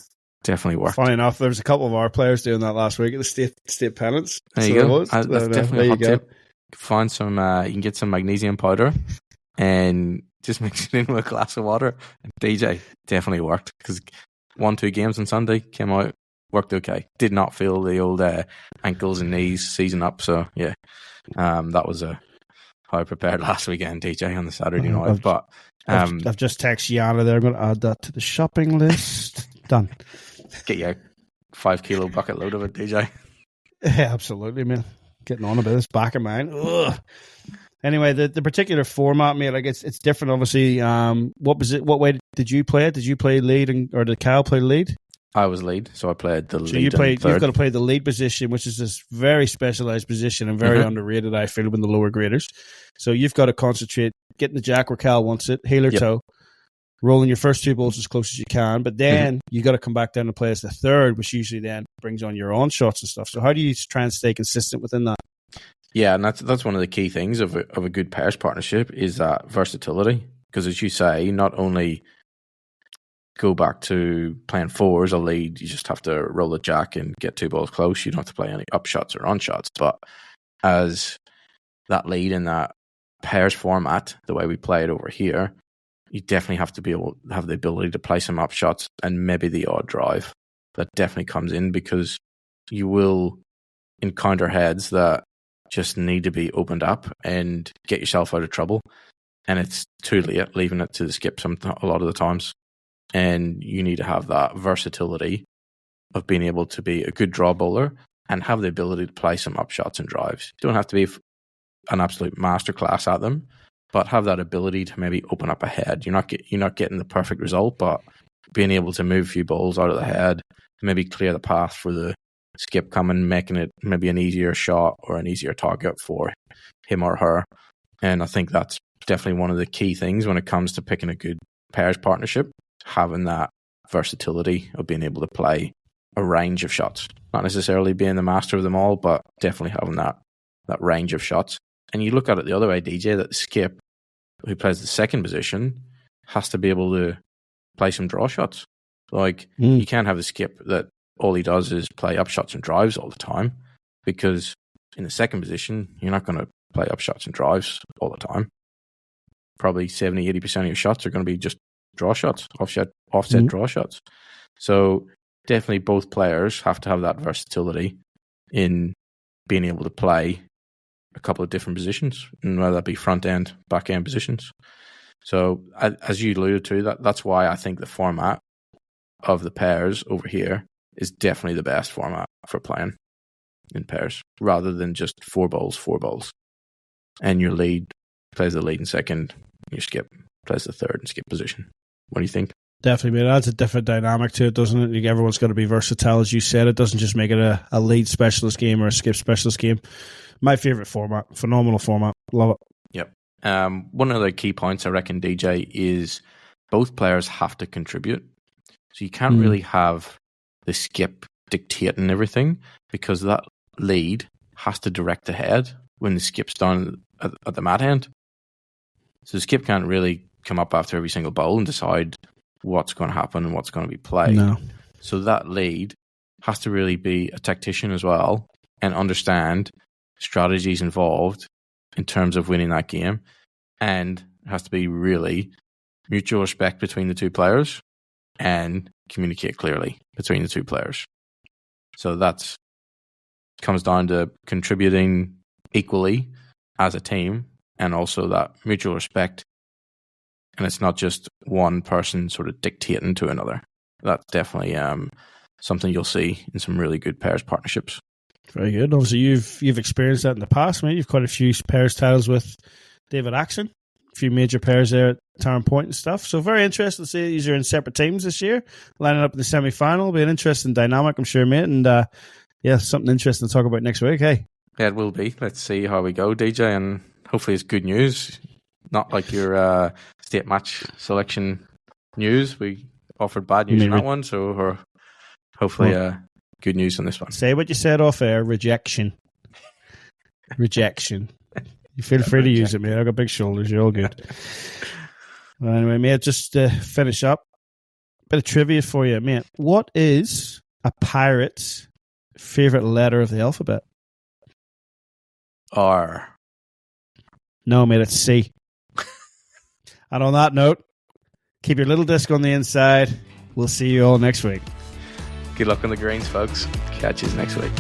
Funny enough, there was a couple of our players doing that last week at the state pennants. There you go. That's definitely a hot tip. Find some, you can get some magnesium powder and just mix it in with a glass of water. And DJ, definitely worked, because 1-2 games on Sunday came out, worked okay. Did not feel the old ankles and knees seizing up. So yeah, that was how I prepared last weekend, DJ, on the Saturday night. But I've just texted Yana there. I'm going to add that to the shopping list. Done. Get you a 5 kilo bucket load of it, DJ. Yeah, absolutely, man. Getting on a bit of this back of mine. Ugh. Anyway, the particular format, mate, like it's different. Obviously, what way did you play it? Did you play lead, or did Kyle play lead? I was lead, so I played the lead. So you've got to play the lead position, which is this very specialized position and very underrated, I feel, in the lower graders. So you've got to concentrate, getting the jack where Cal wants it, heel or toe, rolling your first 2 balls as close as you can, but then you got to come back down and play as the third, which usually then brings on your own shots and stuff. So how do you try and stay consistent within that? Yeah, and that's one of the key things of a good pairs partnership is that versatility. Because as you say, not only go back to playing fours, a lead, you just have to roll the jack and get 2 balls close. You don't have to play any up shots or on shots. But as that lead in that pairs format, the way we play it over here, you definitely have to be able to have the ability to play some up shots and maybe the odd drive. That definitely comes in because you will encounter heads that just need to be opened up and get yourself out of trouble. And it's too late leaving it to the skip a lot of the times. And you need to have that versatility of being able to be a good draw bowler and have the ability to play some up shots and drives. You don't have to be an absolute masterclass at them, but have that ability to maybe open up a head. You're not getting the perfect result, but being able to move a few balls out of the head, maybe clear the path for the skip coming, making it maybe an easier shot or an easier target for him or her. And I think that's definitely one of the key things when it comes to picking a good pairs partnership, having that versatility of being able to play a range of shots. Not necessarily being the master of them all, but definitely having that range of shots. And you look at it the other way, DJ, that the skip, who plays the second position, has to be able to play some draw shots. Like, you can't have the skip that all he does is play up shots and drives all the time, because in the second position, you're not going to play up shots and drives all the time. Probably 70, 80% of your shots are going to be just draw shots, offset draw shots. So definitely both players have to have that versatility in being able to play a couple of different positions, and whether that be front end, back end positions. So as you alluded to, that's why I think the format of the pairs over here is definitely the best format for playing in pairs, rather than just 4 balls. And your lead plays the lead and second, your skip plays the third and skip position. What do you think? Definitely, man. That's a different dynamic to it, doesn't it? Like, everyone's got to be versatile, as you said. It doesn't just make it a lead specialist game or a skip specialist game. My favorite format, phenomenal format. Love it. Yep. One of the key points, I reckon, DJ, is both players have to contribute. So you can't really have the skip dictating everything, because that lead has to direct the head when the skip's down at the mat end. So the skip can't really come up after every single bowl and decide what's going to happen and what's going to be played. No. So that lead has to really be a tactician as well and understand strategies involved in terms of winning that game. And it has to be really mutual respect between the two players and communicate clearly between the two players. So that comes down to contributing equally as a team, and also that mutual respect. And it's not just one person sort of dictating to another. That's definitely something you'll see in some really good pairs partnerships. Very good. Obviously, you've experienced that in the past, mate. You've quite a few pairs titles with David Axon, a few major pairs there at Tarrant Point and stuff. So very interesting to see these are in separate teams this year, lining up in the semi-final. It'll be an interesting dynamic, I'm sure, mate. And something interesting to talk about next week, hey? Yeah, it will be. Let's see how we go, DJ, and hopefully it's good news. Not like your state match selection news. We offered bad news on that one, so hopefully good news on this one. Say what you said off air. Rejection. You feel free to use it, mate. I've got big shoulders. You're all good. Well, anyway, mate, just to finish up, a bit of trivia for you, mate. What is a pirate's favourite letter of the alphabet? R. No, mate, it's C. And on that note, keep your little disc on the inside. We'll see you all next week. Good luck on the greens, folks. Catch you next week.